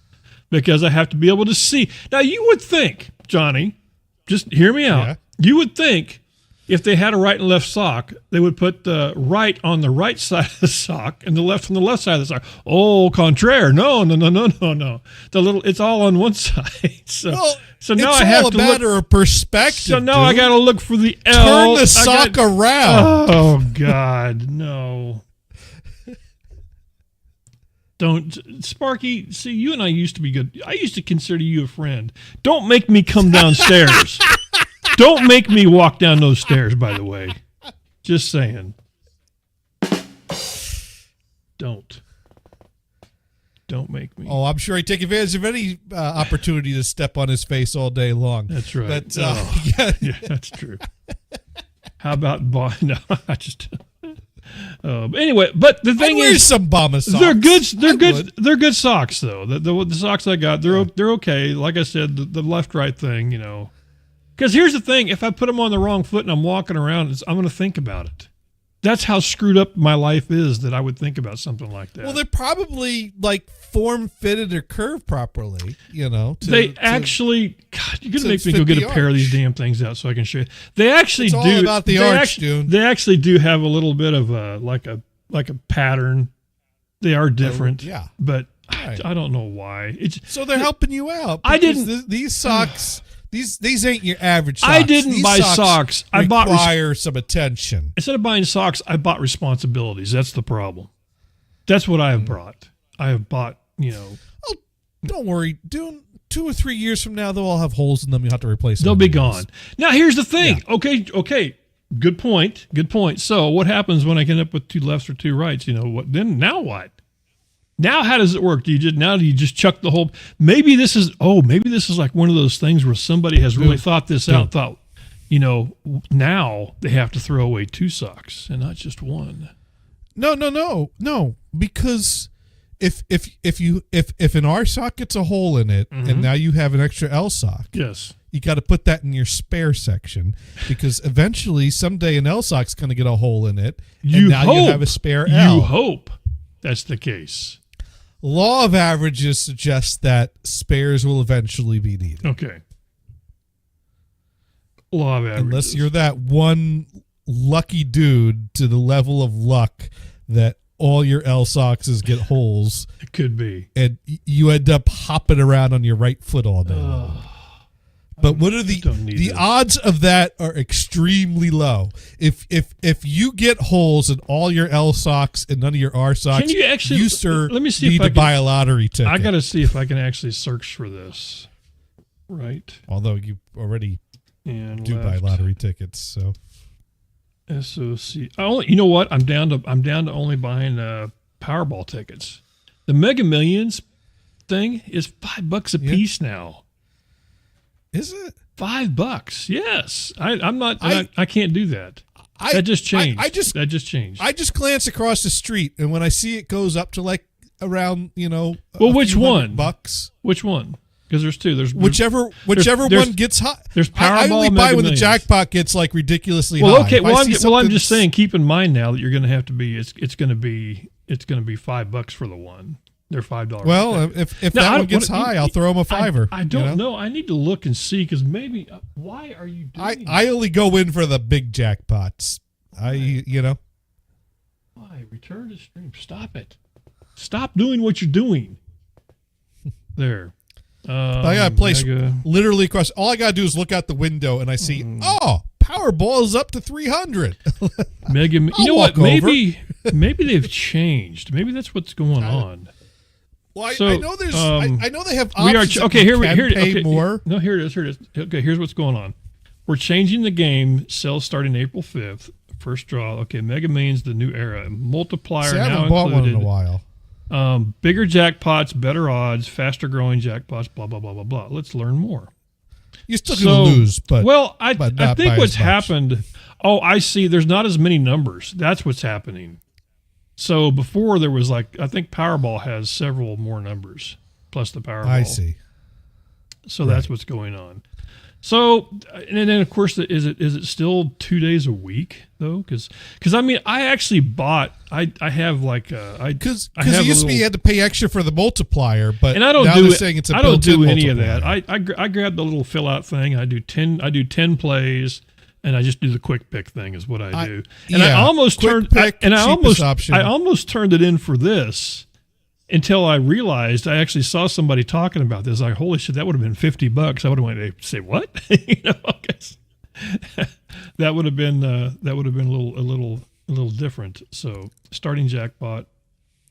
because I have to be able to see. Now you would think, Johnny, just hear me out. Yeah. You would think, if they had a right and left sock, they would put the right on the right side of the sock and the left on the left side of the sock. Oh, contraire. No. It's all on one side. So now I have to look. It's all a matter of perspective. So now I got to look for the L. Turn the sock around. Oh, God, no. Don't, Sparky, see, you and I used to be good. I used to consider you a friend. Don't make me come downstairs. Don't make me walk down those stairs, by the way. Just saying. Don't make me. Oh, I'm sure he'd take advantage of any opportunity to step on his face all day long. That's right. But, yeah, that's true. How about no? I just. Anyway, but the thing is, some Obama socks. They're good. They're good. They're good socks, though. The socks I got, they're okay. Like I said, the left-right thing, Because here's the thing: if I put them on the wrong foot and I'm walking around, I'm going to think about it. That's how screwed up my life is that I would think about something like that. Well, they're probably like form-fitted or curved properly, actually, God, you're going to make me go get a pair of these damn things out so I can show you. They actually it's all about the arch, dude. They actually do have a little bit of like a pattern. They are different, but right. I don't know why. So they're helping you out. I didn't. These socks. These ain't your average socks. I didn't buy socks. I require some attention. Instead of buying socks, I bought responsibilities. That's the problem. That's what I have brought. I have bought, Oh, don't worry. 2 or 3 years from now, they'll all have holes in them. You'll have to replace them. They'll be gone. Now, here's the thing. Yeah. Okay. Good point. So what happens when I end up with 2 lefts or 2 rights? Now what? Now, how does it work? Do you just chuck the whole? Maybe this is like one of those things where somebody has really thought this out. Thought, now they have to throw away 2 socks and not just 1. No. Because if an R sock gets a hole in it, and now you have an extra L sock, yes, you got to put that in your spare section because eventually, someday, an L sock's going to get a hole in it, and now you have a spare L. You hope that's the case. Law of averages suggests that spares will eventually be needed. Okay. Law of averages. Unless you're that one lucky dude to the level of luck that all your L socks get holes. It could be. And you end up hopping around on your right foot all day long. But what are the odds of that are extremely low. If you get holes in all your L socks and none of your R socks, you sir let me see need to buy a lottery ticket. I got to see if I can actually search for this. Right. Although you already And do buy lottery tickets. So SOC. You know what? I'm down to only buying Powerball tickets. The Mega Millions thing is $5 a piece now. Is it $5? Yes. I'm not. I can't do that. That just changed. That just changed. I just glance across the street, and when I see it goes up to like around, which one? $100. Which one? Because there's two. There's whichever one gets high. There's Powerball. I only buy when Millions. the jackpot gets like ridiculously high. Well, okay. Well, I'm just saying. Keep in mind now that you're going to have to be. It's going to be $5 for the one. They're $5. Well, if that one gets high, I'll throw them a $5. I don't know. I need to look and see because maybe. Why are you doing? I only go in for the big jackpots. Why return to stream? Stop it! Stop doing what you're doing. There. I got a place literally across. All I got to do is look out the window and I see, Powerball is up to 300. Mega. You know what? Maybe they've changed. Maybe that's what's going on. Well, I know there's. I know they have options. Here pay more. No, here it is. Okay, here's what's going on. We're changing the game. Sales starting April 5th. First draw. Okay, Mega Millions, the new era. Multiplier now I haven't bought included. one in a while. Bigger jackpots, better odds, faster growing jackpots, blah, blah, blah, blah, blah. Let's learn more. You're still going to lose, but. Well, I think what's happened. Oh, I see. There's not as many numbers. That's what's happening. So before there was I think Powerball has several more numbers plus the Powerball. I see. So that's what's going on. So, and then of course, is it still 2 days a week though? Because I mean, I actually bought. I have because it used to be you had to pay extra for the multiplier, but and I don't now do they're it. saying it's a I don't do any multiplier. of that. I grabbed the little fill out thing. I do 10 plays. And I just do the quick pick thing is what I do. And I almost turned it in for this until I realized I actually saw somebody talking about this. Like, holy shit, that would have been $50. I would have went, hey, say what? That would have been a little different. So starting jackpot.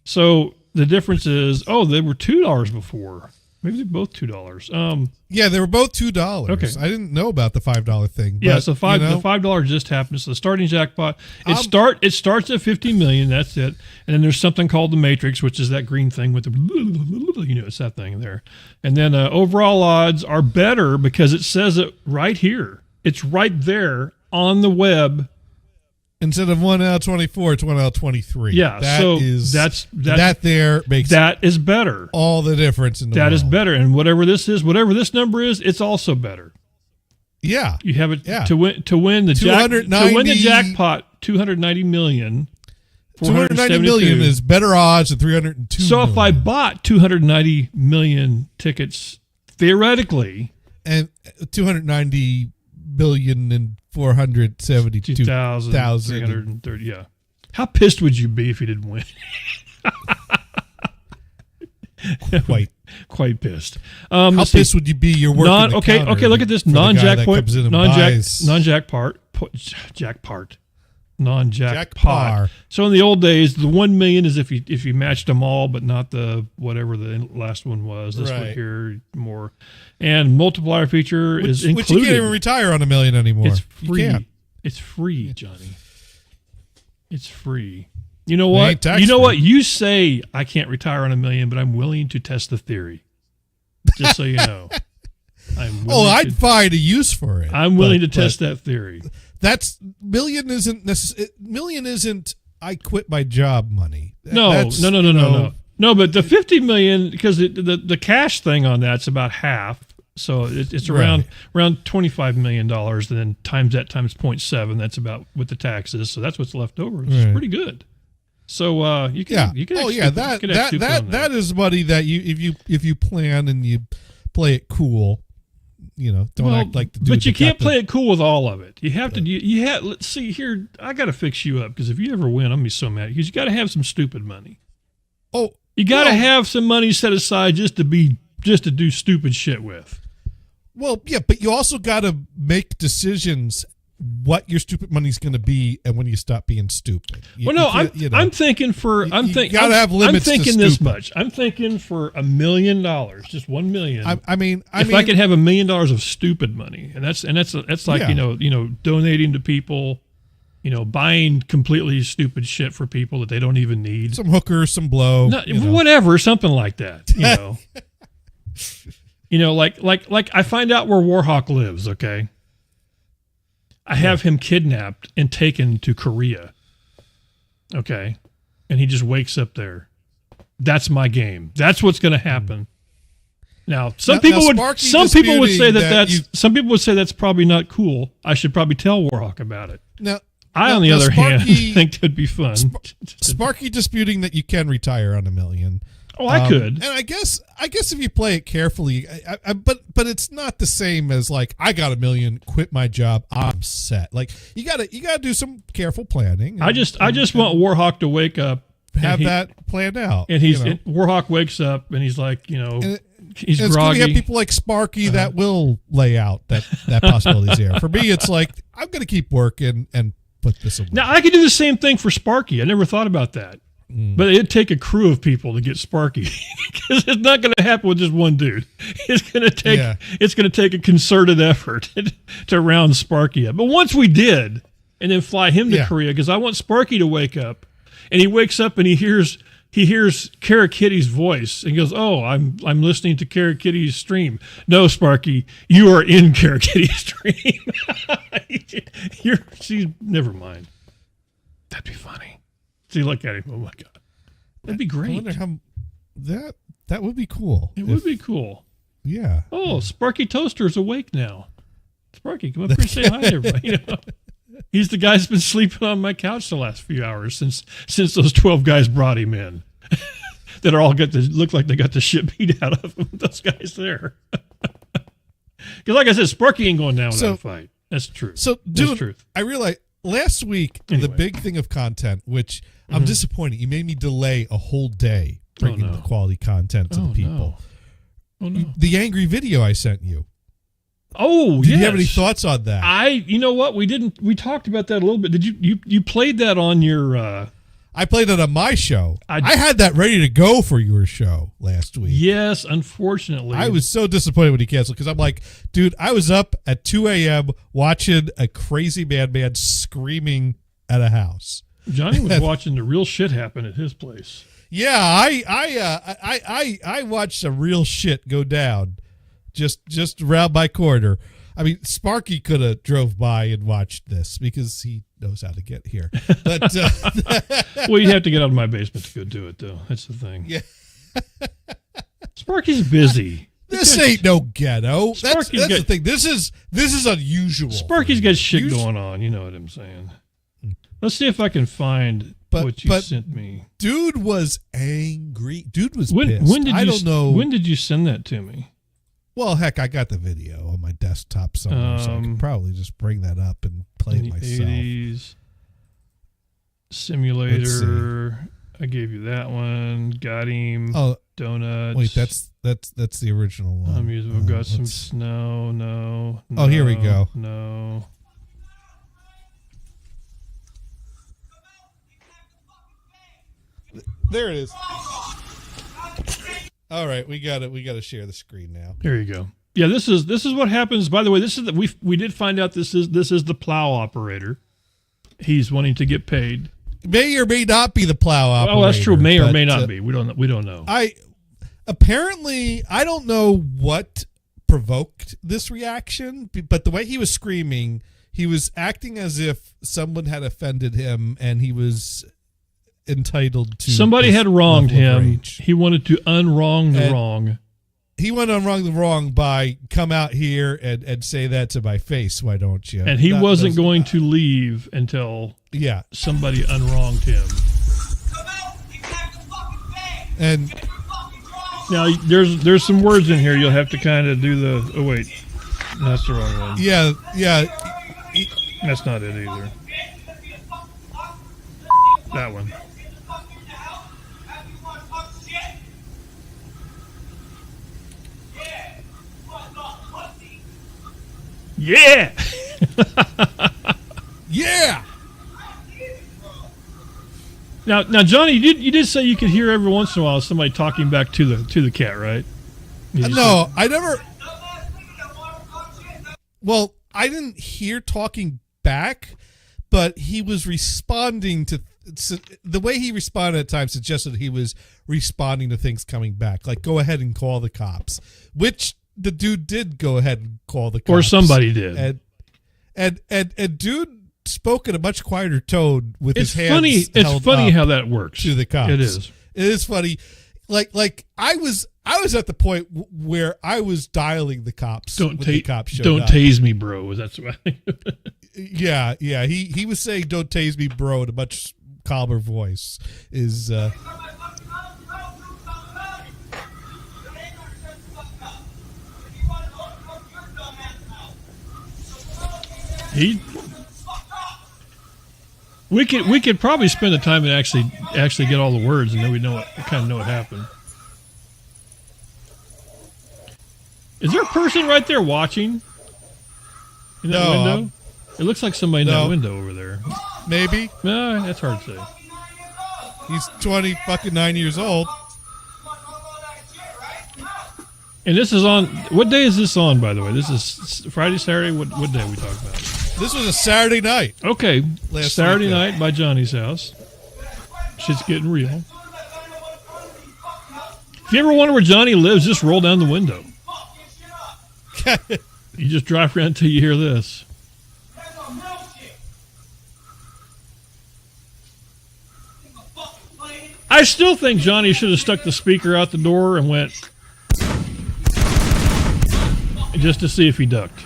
So the difference is, they were $2 before. Maybe they're both $2. Yeah, they were both $2. Okay. I didn't know about the $5 thing. Yeah, but, so the $5 just happened. So the starting jackpot, it starts at 50 million. That's it. And then there's something called the Matrix, which is that green thing with the, it's that thing there. And then overall odds are better because it says it right here. It's right there on the web. Instead of 1 out of 24, it's 1 out of 23. Yeah, that there makes that is better. All the difference in the world. That is better, and whatever this number is, it's also better. Yeah, you have it to win the jackpot, 290 million. 290 million is better odds than 302. So if I bought 290 million tickets, theoretically, and 290 billion and 472,330. Yeah. How pissed would you be if you didn't win? Quite pissed. How pissed would you be? You're working. Okay. Look at this non-jackpot. So in the old days, the 1 million is if you matched them all, but not the whatever the last one was. This one here more, and multiplier feature is included. Which you can't even retire on $1 million anymore. It's free. It's free, Johnny. It's free. You know what? You say I can't retire on $1 million, but I'm willing to test the theory. Just so you know. I'd find a use for it. I'm willing to test that theory. That's million isn't. I quit my job money. No. No, but the 50 million, because the cash thing on that's about half. So it's around $25 million, and then times that times 0.7. That's about what the tax is. So that's what's left over. It's pretty good. So you can that is money that if you plan and you play it cool, don't act like the dude. But you can't play it cool with all of it. You have to. Let's see here. I got to fix you up because if you ever win, I'm gonna be so mad because you got to have some stupid money. Oh, you got to have some money set aside just to do stupid shit with. Well, yeah, but you also got to make decisions what your stupid money's going to be and when you stop being stupid. I'm thinking for I'm thinking gotta have limits. I'm thinking to this stupid. much. I'm thinking for $1 million, just $1 million. I mean, if I could have $1 million of stupid money, and that's like Yeah. donating to people, buying completely stupid shit for people that they don't even need. Some hookers, some blow, Whatever, something like that. Like I find out where Warhawk lives. Okay. I have him kidnapped and taken to Korea. Okay. And he just wakes up there. That's my game. That's what's going to happen. Now, some people would say some people would say that's probably not cool. I should probably tell Warhawk about it. Now, on the other hand, think that'd be fun. Sparky disputing that you can retire on $1 million. Oh, I could. And I guess if you play it carefully, but it's not the same as like I got $1 million, quit my job, I'm set. Like you gotta do some careful planning. I just want Warhawk to wake up, have that planned out, and Warhawk wakes up and he's like, he's it's groggy. You have people like Sparky that will lay out that possibility's there. For me, it's like I'm gonna keep working and put this away. Now I could do the same thing for Sparky. I never thought about that. But it'd take a crew of people to get Sparky because it's not going to happen with just one dude. It's going to take a concerted effort to round Sparky up. But once we did, and then fly him to Korea, because I want Sparky to wake up, and he wakes up and he hears Kara Kitty's voice and goes, "Oh, I'm listening to Kara Kitty's stream." No, Sparky, you are in Kara Kitty's stream. She's never mind. That'd be funny. See, look at him. Oh my god, that'd be great. I wonder how that would be cool. It would be cool. Yeah. Oh, Sparky Toaster's awake now. Sparky, come up here and say hi to everybody. He's the guy that's been sleeping on my couch the last few hours since those 12 guys brought him in. That are all look like they got the shit beat out of them. Those guys there. Because like I said, Sparky ain't going down without a fight. That's true. So, That's truth. I realized last week the big thing of content, which I'm disappointed. You made me delay a whole day bringing the quality content to the people. No. Oh no! The angry video I sent you. Oh, Did you have any thoughts on that? You know what? We didn't. We talked about that a little bit. Did you played that on your? I played it on my show. I had that ready to go for your show last week. Yes, unfortunately. I was so disappointed when he canceled because I'm like, dude, I was up at 2 a.m. watching a crazy madman screaming at a house. Johnny was watching the real shit happen at his place. Yeah, I watched some real shit go down just around my corner. I mean, Sparky could have drove by and watched this because he knows how to get here. But well, you have to get out of my basement to go do it, though. That's the thing. Yeah, Sparky's busy. This ain't no ghetto. That's the thing. This is unusual. Sparky's got shit going on. You know what I'm saying? Let's see if I can find what you sent me. Dude was angry. Dude was pissed. I don't know. When did you send that to me? Well, heck, I got the video on my desktop somewhere, so I can probably just bring that up and play it myself. 80s Simulator. I gave you that one. Got him. Oh, donuts. Wait, that's the original one. We've got some snow. No. Oh, here we go. No. There it is. All right, we got it. We got to share the screen now. Here you go. Yeah, this is what happens. By the way, this is we did find out this is the plow operator. He's wanting to get paid. May or may not be the plow operator. Oh, that's true. May or may not be. We don't know. Apparently I don't know what provoked this reaction, but the way he was screaming, he was acting as if someone had offended him and he was entitled to. Somebody had wronged him. He wanted to unwrong the wrong. He went on wrong the wrong by come out here and say that to my face. Why don't you? And he wasn't going to leave until somebody unwronged him. And now there's some words in here. You'll have to kind of do the. Oh wait, that's the wrong one. Yeah. That's not it either. That one. Yeah. Yeah. Now, Johnny, you did say you could hear every once in a while somebody talking back to the cat, right? No, I never. Well, I didn't hear talking back, but he was responding to the way he responded at times suggested he was responding to things coming back, like go ahead and call the cops, which the dude did go ahead and call the cops, or somebody did, and dude spoke in a much quieter tone with his hands. It's funny how that works to the cops. It is funny. Like I was at the point where I was dialing the cops. Don't tase tase me, bro. That's right. Yeah. He was saying "don't tase me, bro" in a much calmer voice. We could probably spend the time and actually get all the words, and then we kind of know what happened. Is there a person right there watching in that window? It looks like somebody in that window over there. Maybe. No, that's hard to say. He's 29 years old. And this is on. What day is this on, by the way? This is Friday, Saturday. What day are we talking about? This was a Saturday night. Okay, Saturday night by Johnny's house. Shit's getting real. If you ever wonder where Johnny lives, just roll down the window. You just drive around until you hear this. I still think Johnny should have stuck the speaker out the door and went just to see if he ducked.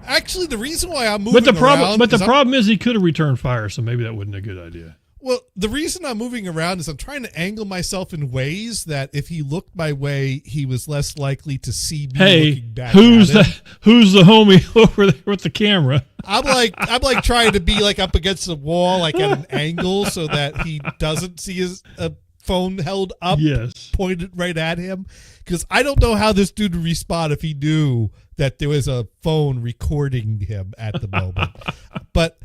Actually, the reason why I'm moving the problem is he could have returned fire, so maybe that wasn't a good idea. Well, the reason I'm moving around is I'm trying to angle myself in ways that if he looked my way, he was less likely to see me looking back who's at him. Who's the homie over there with the camera? I'm like trying to be like up against the wall, like at an angle, so that he doesn't see his phone held up, pointed right at him. Because I don't know how this dude would respond if he knew that there was a phone recording him at the moment. But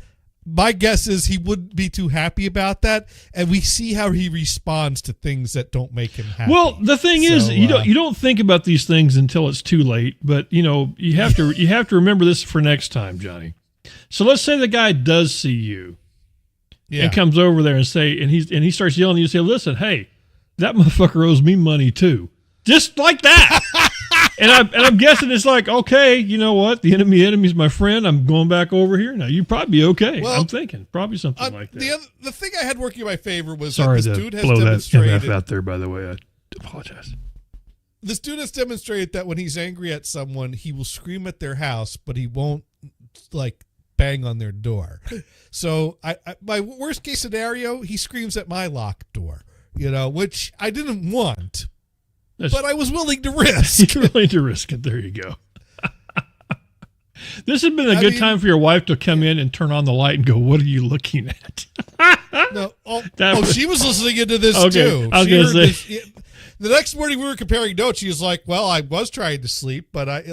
my guess is he wouldn't be too happy about that, and we see how he responds to things that don't make him happy. Well, the thing is, you don't think about these things until it's too late. But you have to remember this for next time, Johnny. So let's say the guy does see you, and comes over there and he starts yelling. And you say, "Listen, hey, that motherfucker owes me money too," just like that. And I'm guessing it's like, okay, you know what? The enemy's my friend. I'm going back over here. Now, you'd probably be okay. Well, I'm thinking probably something like that. The thing I had working in my favor was sorry that this to dude has blow demonstrated that out there, by the way. I apologize. This dude has demonstrated that when he's angry at someone, he will scream at their house, but he won't like bang on their door. So my worst case scenario, he screams at my locked door, which I didn't want. But I was willing to risk. You're willing to risk it. There you go. This had been a good time for your wife to come in and turn on the light and go, "What are you looking at?" No, she was listening into this too. I was going to say. The next morning we were comparing notes. She was like, "Well, I was trying to sleep, but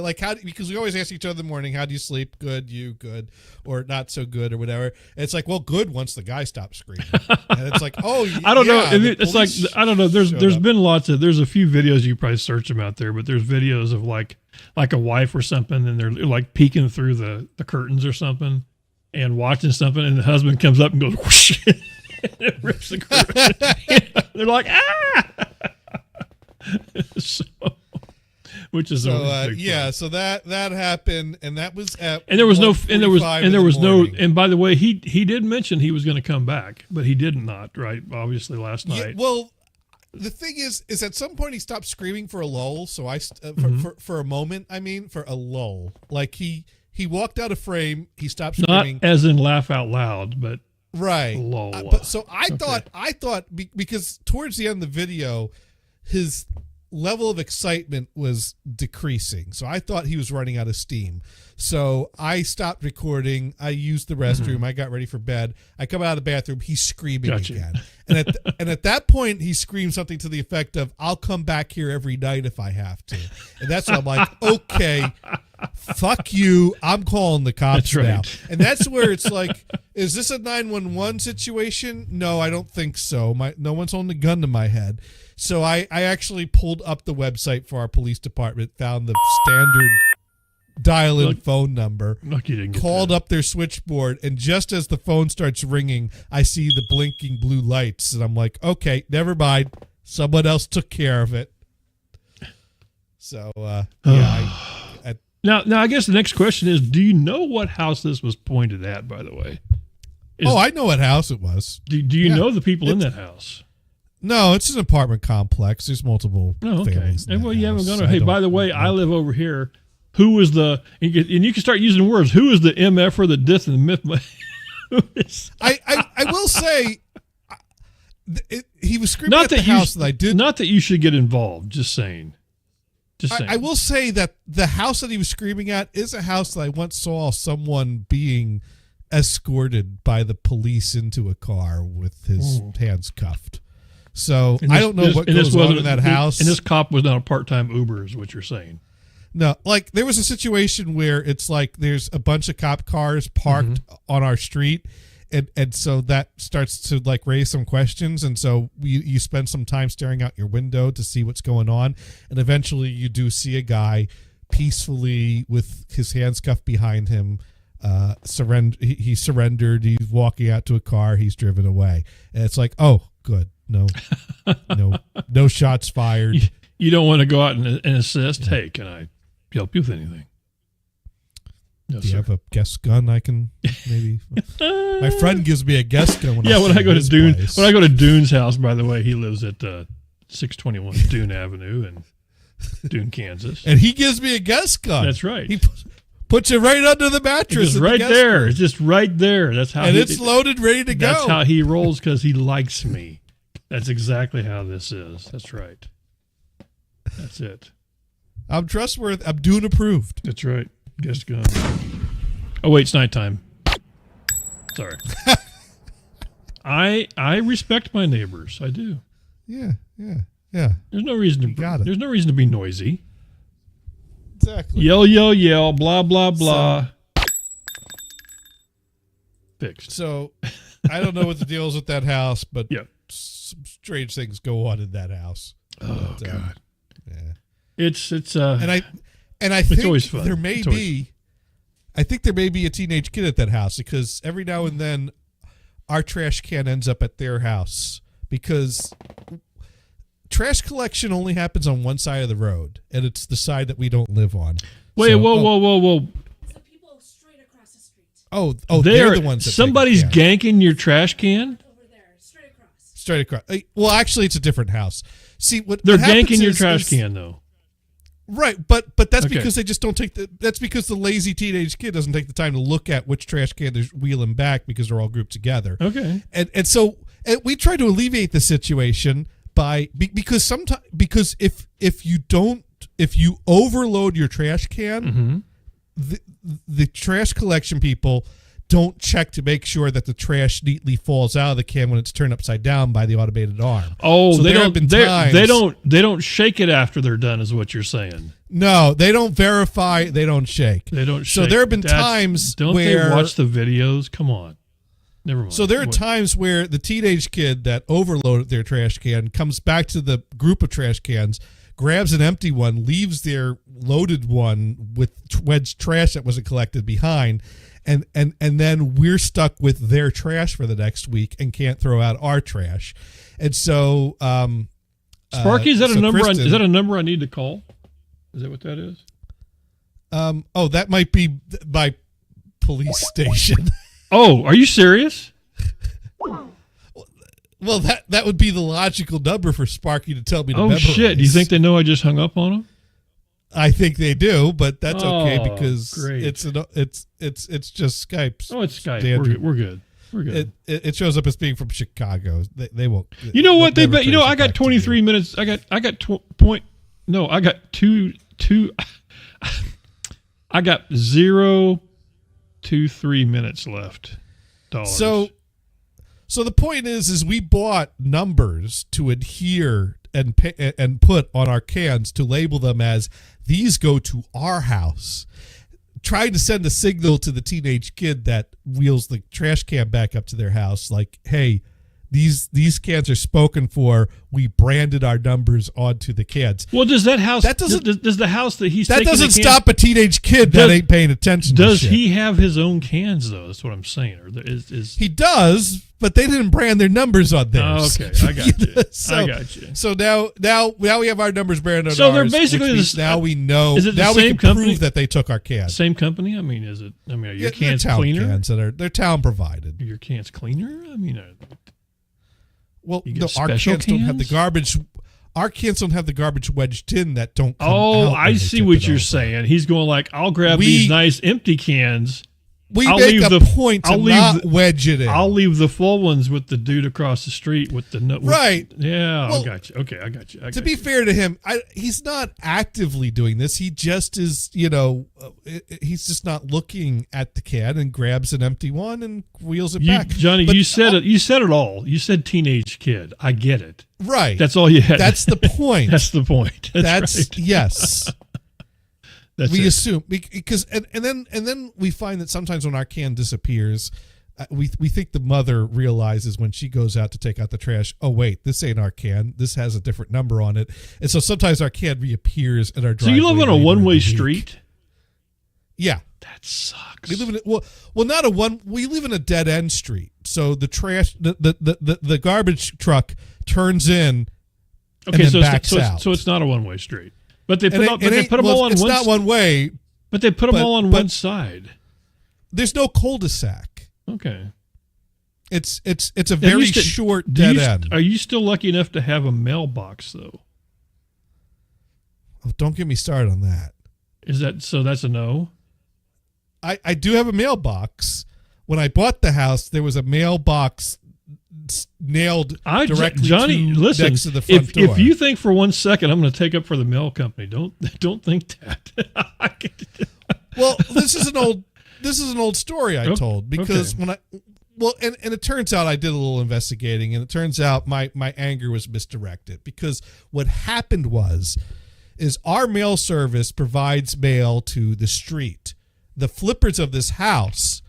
because we always ask each other in the morning, how do you sleep? Good, you good, or not so good, or whatever." And it's like, well, good once the guy stops screaming, and it's like, oh, I don't know. It's like I don't know. There's been there's a few videos you probably search them out there, but there's videos of like a wife or something, and they're like peeking through the curtains or something, and watching something, and the husband comes up and goes whoosh, and it rips the curtain. They're like, ah. So that happened, and that was at and there was no and by the way, he did mention he was going to come back, but he did not, right? Obviously last night. Well, the thing is at some point he stopped screaming for a lull. So for a moment, for a lull, like he walked out of frame, he stopped screaming, not as in laugh out loud, but right. Lull. But so I thought because towards the end of the video, his level of excitement was decreasing. So I thought he was running out of steam. So I stopped recording. I used the restroom. I got ready for bed. I come out of the bathroom. He's screaming again. And at that point, he screamed something to the effect of, "I'll come back here every night if I have to." And that's when I'm like, okay, fuck you. I'm calling the cops now. And that's where it's like, Is this a 911 situation? No, I don't think so. No one's holding a gun to my head. So I actually pulled up the website for our police department, found the standard dial-in phone number, called up their switchboard, and just as the phone starts ringing, I see the blinking blue lights, and I'm like, okay, never mind. Someone else took care of it. So, Now, I guess the next question is, do you know what house this was pointed at, by the way? I know what house it was. Do you know the people in that house? No, it's an apartment complex. There's multiple families. And you haven't gone. Hey, by the way, I live over here. Who was the? And you can start using words. Who is the MF or the diss and the myth? I will say, he was screaming at the house that I did. Not that you should get involved. Just saying. I will say that the house that he was screaming at is a house that I once saw someone being escorted by the police into a car with his hands cuffed. So I don't know what goes on in that house. And this cop was not a part-time Uber, is what you're saying. No, like there was a situation where it's like there's a bunch of cop cars parked on our street. And so that starts to like raise some questions. And so you spend some time staring out your window to see what's going on. And eventually you do see a guy peacefully with his hands cuffed behind him. He surrendered. He's walking out to a car. He's driven away. And it's like, oh, good. No shots fired. You don't want to go out and assist. Yeah. Hey, can I help you with anything? No, do you have a guest gun I can maybe? My friend gives me a guest gun when I go to Dune. Place. When I go to Dune's house, by the way, he lives at 621 Dune Avenue in Dune, Kansas. And he gives me a guest gun. That's right. He puts it right under the mattress. It's right there. Gun. It's just right there. That's how. And it's loaded, ready to go. That's how he rolls because he likes me. That's exactly how this is. That's right. That's it. I'm trustworthy. I'm Dune approved. That's right. Guest gun. Oh wait, it's nighttime. Sorry. I respect my neighbors. I do. Yeah. There's no reason to. There's no reason to be noisy. Exactly. Yell. Blah blah blah. Fixed. So, I don't know what the deal is with that house, but some strange things go on in that house. Oh God. Yeah. It's And I think there may be a teenage kid at that house because every now and then our trash can ends up at their house because trash collection only happens on one side of the road and it's the side that we don't live on. Wait, whoa. So people straight across the street. Oh, they're the ones that somebody's ganking your trash can? Over there, straight across. Well, actually it's a different house. See, they're ganking your trash can though. Right, but that's because they just don't that's because the lazy teenage kid doesn't take the time to look at which trash can they're wheeling back because they're all grouped together. Okay. And so we try to alleviate the situation because if you overload your trash can, the trash collection people don't check to make sure that the trash neatly falls out of the can when it's turned upside down by the automated arm. Oh, so they don't shake it after they're done, is what you're saying. No, they don't verify. They don't shake. So there have been times where they watch the videos. Come on, never mind. So there are times where the teenage kid that overloaded their trash can comes back to the group of trash cans, grabs an empty one, leaves their loaded one with wedged trash that wasn't collected behind. And then we're stuck with their trash for the next week and can't throw out our trash. And so, Sparky, is that a number? Is that a number I need to call? Is that what that is? That might be my police station. Oh, are you serious? Well, that would be the logical number for Sparky to tell me to memorize. Oh shit! Do you think they know I just hung up on them? I think they do, but that's okay because it's just Skype. Oh, it's Skype. We're good. It shows up as being from Chicago. They won't. You know what? They bet. You know, I got 23 minutes. I got two. I got 0.23 minutes left. So the point is we bought numbers to adhere and put on our cans to label them as these go to our house. trying to send a signal to the teenage kid that wheels the trash can back up to their house, like, hey, these cans are spoken for. We branded our numbers onto the cans. Well, does that house? That doesn't. Does the house that he's that taking doesn't the stop a teenage kid that ain't paying attention? Does to shit. he have his own cans though? That's what I'm saying. Or is he does? But they didn't brand their numbers on theirs. Oh, okay, I got you. I got you. So now we have our numbers branded on so ours. They're basically now we know. Is it the now same we can company? prove that they took our cans. Same company? I mean, is it? I mean, are your cans they're town cleaner? Cans they're town provided. Are your cans cleaner? I mean, well, no, our cans don't have the garbage. Our cans don't have the garbage wedged in that don't come out. I see what you're saying. He's going like, I'll grab these nice empty cans. I'll make a point to not wedge it in. I'll leave the full ones with the dude across the street with the nut. Right. Yeah, well, I got you. Okay, I got you. To be fair to him, he's not actively doing this. He just is, he's just not looking at the can and grabs an empty one and wheels it back. Johnny, you said it. You said it all. You said teenage kid. I get it. Right. That's all you had. That's the point. That's the point. That's right. Yes. We assume because and then we find that sometimes when our can disappears, we think the mother realizes when she goes out to take out the trash, oh wait, this ain't our can. This has a different number on it, and so sometimes our can reappears in our driveway. So you live on a one-way street? Yeah, that sucks. We live in not a one. We live in a dead end street, so the trash the garbage truck turns in. Okay, and then backs out. So it's not a one-way street. But they put them all on one. It's not one way. But they put them all on one side. There's no cul-de-sac. Okay. It's a very short dead end. Are you still lucky enough to have a mailbox though? Oh, don't get me started on that. Is that so? That's a no. I do have a mailbox. When I bought the house, there was a mailbox nailed directly next to the front door. If you think for 1 second I'm going to take up for the mail company, don't think that. Well, this is an old story I told because when and it turns out I did a little investigating, and it turns out my anger was misdirected because what happened is our mail service provides mail to the street. The flippers of this house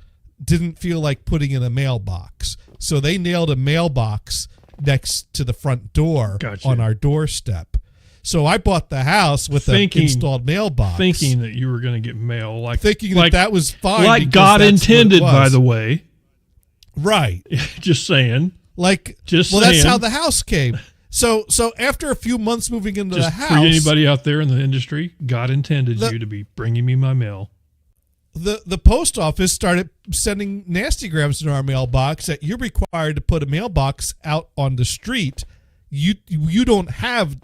didn't feel like putting in a mailbox. So they nailed a mailbox next to the front door on our doorstep. So I bought the house with an installed mailbox. Thinking that you were going to get mail. Thinking that was fine. Like God intended, by the way. Right. Just saying. That's how the house came. So after a few months moving into the house. For anybody out there in the industry, God intended you to be bringing me my mail. The post office started sending nastygrams in our mailbox that you're required to put a mailbox out on the street. You don't have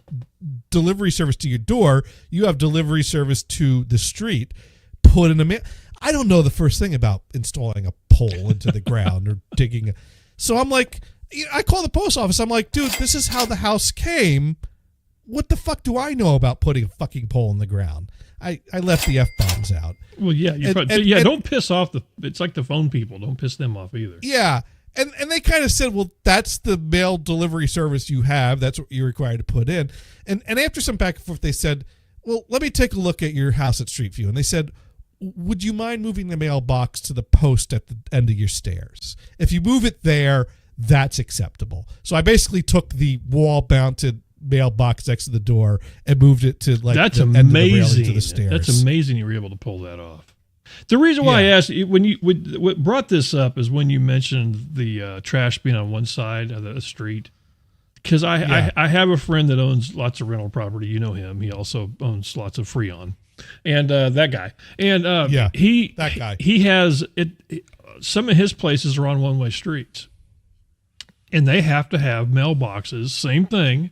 delivery service to your door. You have delivery service to the street. Put in a mail. I don't know the first thing about installing a pole into the ground or digging. So I'm like, I call the post office. I'm like, dude, this is how the house came. What the fuck do I know about putting a fucking pole in the ground? I left the F-bombs out. Well, yeah. Don't piss off it's like the phone people. Don't piss them off either. Yeah. And they kind of said, well, that's the mail delivery service you have. That's what you're required to put in. And after some back and forth, they said, well, let me take a look at your house at Street View. And they said, would you mind moving the mailbox to the post at the end of your stairs? If you move it there, that's acceptable. So I basically took the wall-mounted mailbox next to the door and moved it to that's the amazing. End of the railing to the stairs. That's amazing you were able to pull that off. The reason why I asked what brought this up is when you mentioned the trash being on one side of the street. Because I have a friend that owns lots of rental property. You know him. He also owns lots of Freon, and that guy. And that guy. He has it. Some of his places are on one-way streets, and they have to have mailboxes. Same thing.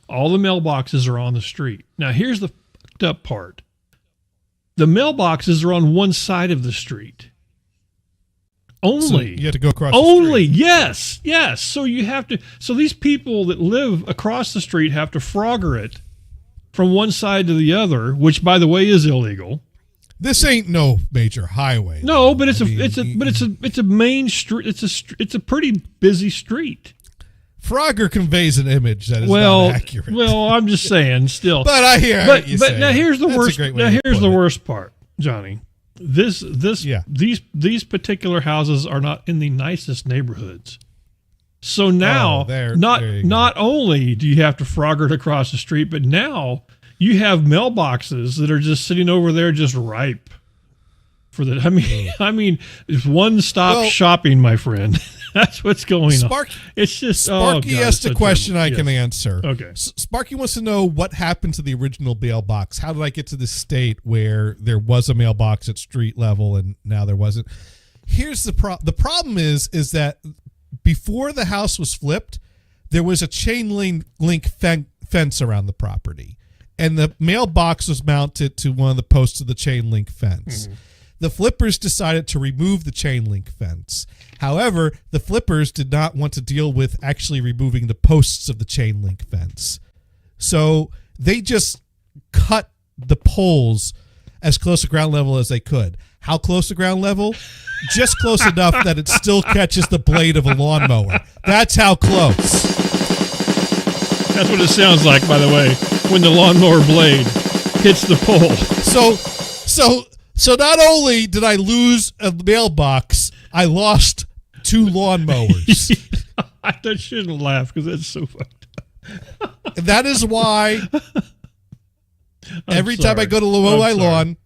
All the mailboxes are on the street. Now, here's the fucked up part. The mailboxes are on one side of the street. Only. So you have to go across the street. Only, yes. So you have to. So these people that live across the street have to Frogger it from one side to the other, which, by the way, is illegal. This ain't no major highway. No, but it's a main street. It's a pretty busy street. Frogger conveys an image that is not accurate. Well, I'm just saying still. But I hear But now here's the worst. Now here's the worst part, Johnny. These particular houses are not in the nicest neighborhoods. So now, not only do you have to frogger it across the street, but now you have mailboxes that are just sitting over there, just ripe for the. I mean, it's one-stop shopping, my friend. That's what's going on. It's just Sparky asked a question I can Yes. answer. Okay. Sparky wants to know what happened to the original mailbox. How did I get to this state where there was a mailbox at street level and now there wasn't? Here's the problem. The problem is that before the house was flipped, there was a chain link fence around the property, and the mailbox was mounted to one of the posts of the chain link fence. Mm-hmm. The flippers decided to remove the chain link fence. However, the flippers did not want to deal with actually removing the posts of the chain link fence. So they just cut the poles as close to ground level as they could. How close to ground level? Just close enough that it still catches the blade of a lawnmower. That's how close. That's what it sounds like, by the way, when the lawnmower blade hits the pole. So not only did I lose a mailbox, I lost 2 lawnmowers. I shouldn't laugh because that's so fucked up. That is why every time I go to mow my lawn,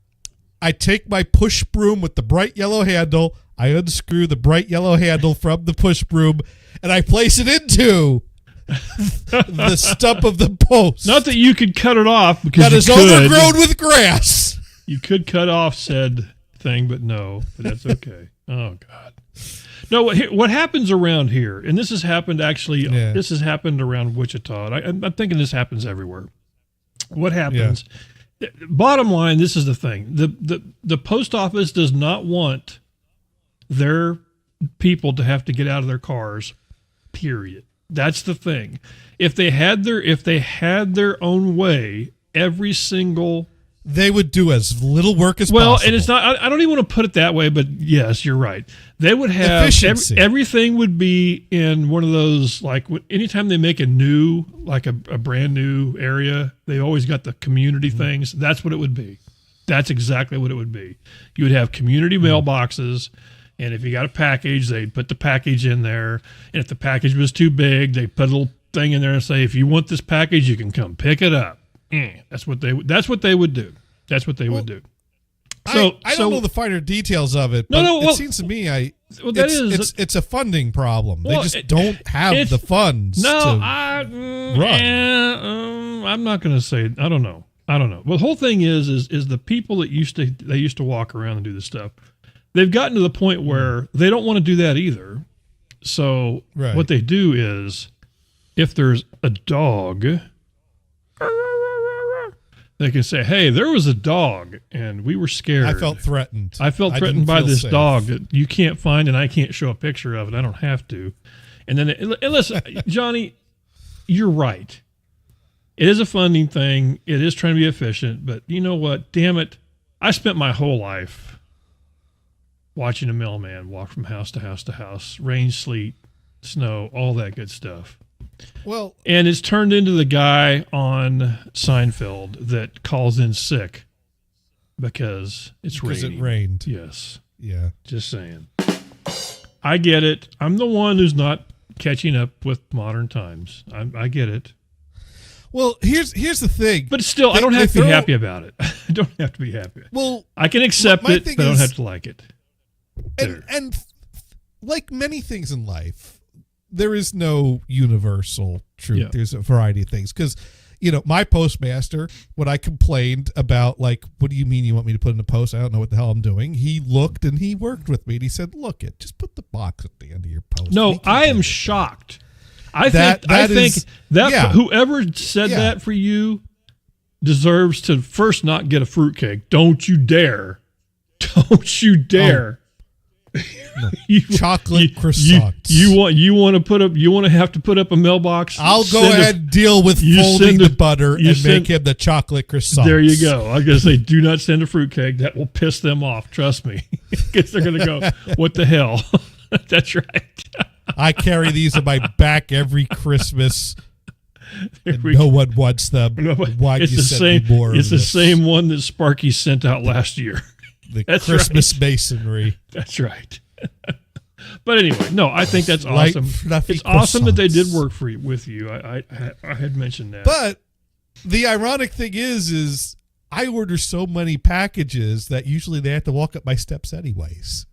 I take my push broom with the bright yellow handle, I unscrew the bright yellow handle from the push broom, and I place it into the stump of the post. Not that you could cut it off because that is overgrown with grass. You could cut off said thing, but that's okay. Oh God. No, what happens around here, and this has happened actually. Yeah. This has happened around Wichita. And I'm thinking this happens everywhere. What happens? Yeah. Bottom line, this is the thing: the post office does not want their people to have to get out of their cars. Period. That's the thing. If they had their own way, every single they would do as little work as possible. Well, and it's not. I don't even want to put it that way, but yes, you're right. They would have everything would be in one of those, like anytime they make a new, like a brand new area, they always got the community things. That's what it would be. That's exactly what it would be. You would have community mailboxes, and if you got a package, they'd put the package in there. And if the package was too big, they put a little thing in there and say, if you want this package, you can come pick it up. That's what they would do. That's what they would do. So I don't know the finer details of it, but it seems to me it's a funding problem. They just don't have the funds to run. I'm not going to say I don't know. Well, the whole thing is the people that used to walk around and do this stuff. They've gotten to the point where they don't want to do that either. So what they do is, if there's a dog, they can say, hey, there was a dog and we were scared. I felt threatened. I felt threatened by this dog that you can't find and I can't show a picture of it. I don't have to. And then, listen, Johnny, you're right. It is a funding thing. It is trying to be efficient. But you know what? Damn it. I spent my whole life watching a mailman walk from house to house to house, rain, sleet, snow, all that good stuff. Well, and it's turned into the guy on Seinfeld that calls in sick because it rained. Yes. Yeah. Just saying. I get it. I'm the one who's not catching up with modern times. I get it. Well, here's the thing. But still, I don't have to be happy about it. I don't have to be happy. Well, I can accept it, but I don't have to like it. And like many things in life, there is no universal truth. Yeah. There's a variety of things. Because, my postmaster, when I complained about, like, what do you mean you want me to put in a post? I don't know what the hell I'm doing. He looked and he worked with me and he said, look, just put the box at the end of your post. No, I am shocked. I think whoever said that for you deserves to first not get a fruitcake. Don't you dare. Don't you dare. No. Chocolate croissants. You want to have to put up a mailbox. I'll go ahead and deal with folding the butter and make him the chocolate croissants. There you go. I was going to say, do not send a fruitcake. That will piss them off. Trust me. Because they're going to go, what the hell? That's right. I carry these in my back every Christmas. No one wants them. Why do you send me more? It's the same one that Sparky sent out last year. the Christmas masonry. That's right. But anyway, no, I think that's Light, awesome. fluffy It's awesome that they did croissants. work with you. I had mentioned that. But the ironic thing is I order so many packages that usually they have to walk up my steps anyways,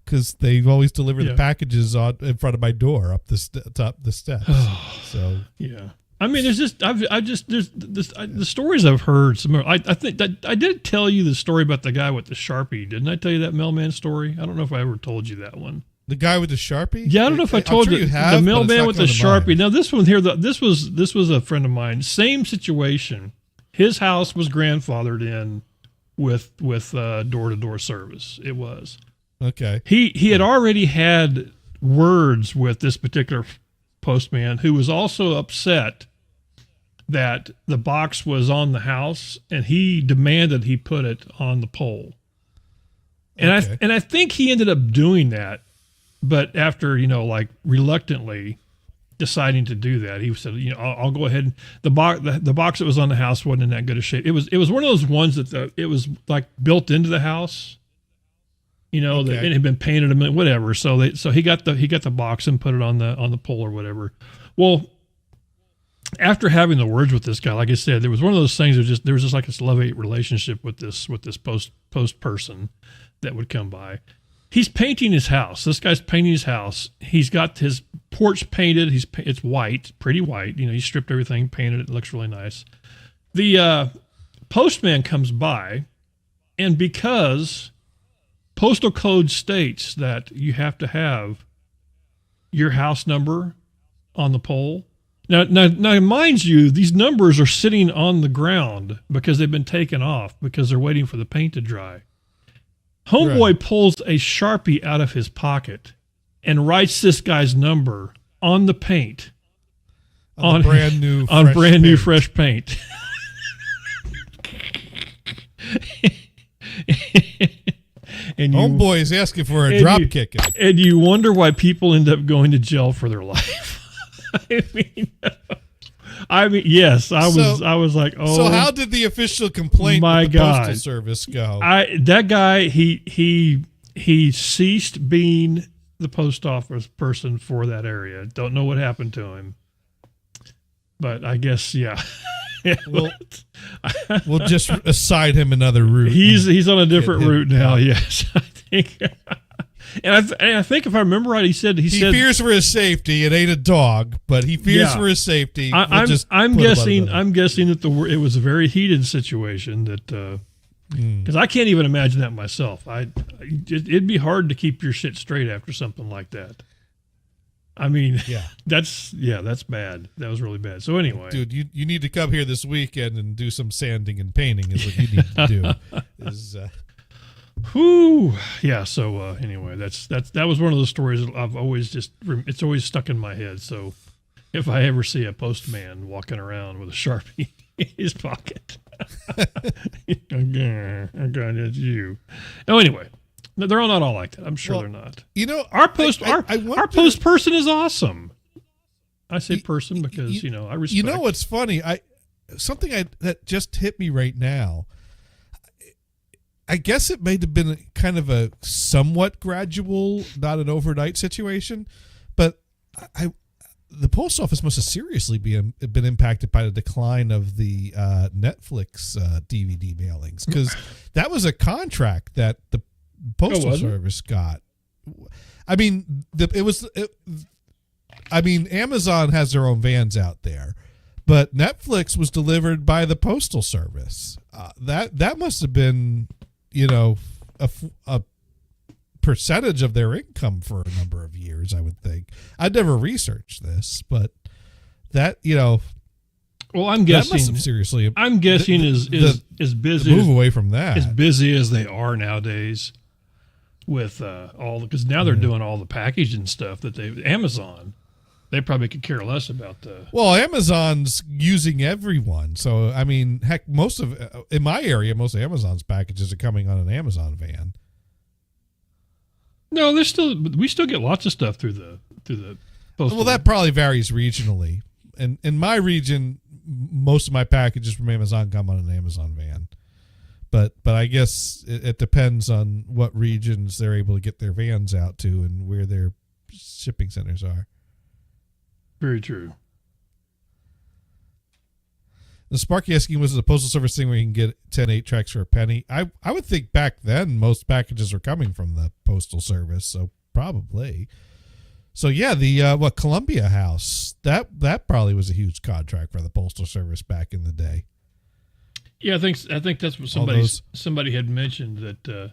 because they always deliver the packages in front of my door up the top the steps. So yeah, I mean, there's just the stories I've heard. I think that I did tell you the story about the guy with the Sharpie. Didn't I tell you that mailman story? I don't know if I ever told you that one. The guy with the Sharpie? Yeah, I don't know if I told you the mailman with the Sharpie. Now this one here, this was a friend of mine. Same situation. His house was grandfathered in with door-to-door service. It was. Okay. He had already had words with this particular postman, who was also upset that the box was on the house, and he demanded he put it on the pole. And I think he ended up doing that, but after, like reluctantly deciding to do that, he said, I'll go ahead. And the box that was on the house wasn't in that good a shape. It was one of those ones that it was like built into the house. That it had been painted a minute, whatever. So he got the box and put it on the pole or whatever. Well, after having the words with this guy, like I said, there was one of those things. There was just like this love-hate relationship with this post person that would come by. He's painting his house. This guy's painting his house. He's got his porch painted. It's white, pretty white. He stripped everything, painted it. It looks really nice. The postman comes by, and because postal code states that you have to have your house number on the pole. Now, mind you, these numbers are sitting on the ground because they've been taken off because they're waiting for the paint to dry. Homeboy pulls a Sharpie out of his pocket and writes this guy's number on the paint on brand new fresh paint. And homeboy is asking for a drop kick. And you wonder why people end up going to jail for their life. I mean, yes, I was like, oh. So how did the official complaint with the Postal Service go? That guy, he ceased being the post office person for that area. Don't know what happened to him, but I guess, yeah. We'll just assign him another route. He's on a different route now. Yes, I think. And I think if I remember right, he said he fears for his safety. It ain't a dog, but he fears for his safety. I'm guessing that it was a very heated situation. That because I can't even imagine that myself. It'd be hard to keep your shit straight after something like that. I mean, that's bad. That was really bad. So anyway, dude, you need to come here this weekend and do some sanding and painting. Is what you need to do. Whew. Yeah. So anyway, that was one of those stories that I've always it's always stuck in my head. So if I ever see a postman walking around with a Sharpie in his pocket, again, it's you. Oh, anyway. They're all not all like that. I'm sure they're not. Our post person is awesome. I say person because I respect. What's funny? Something that just hit me right now. I guess it may have been kind of a somewhat gradual, not an overnight situation, but the post office must have seriously been impacted by the decline of the Netflix DVD mailings, because that was a contract that the Postal Service got. I mean, Amazon has their own vans out there, but Netflix was delivered by the Postal Service. That must have been, a percentage of their income for a number of years, I would think. I'd never researched this, but that, well, I'm guessing must have seriously. I'm guessing is busy. Move away from that. As busy as they are nowadays, with because now they're doing all the packaging stuff that Amazon. They probably could care less about the. Well, Amazon's using everyone, so I mean, heck, in my area, most of Amazon's packages are coming on an Amazon van. No, we still get lots of stuff through the postal. Well, that probably varies regionally. And in my region, most of my packages from Amazon come on an Amazon van. But I guess it depends on what regions they're able to get their vans out to and where their shipping centers are. Very true. The Sparky asking, was it a postal service thing where you can get 10 8-tracks for a penny? I would think back then most packages were coming from the postal service, so probably. So yeah, the Columbia House, that probably was a huge contract for the postal service back in the day. Yeah, I think that's what somebody had mentioned that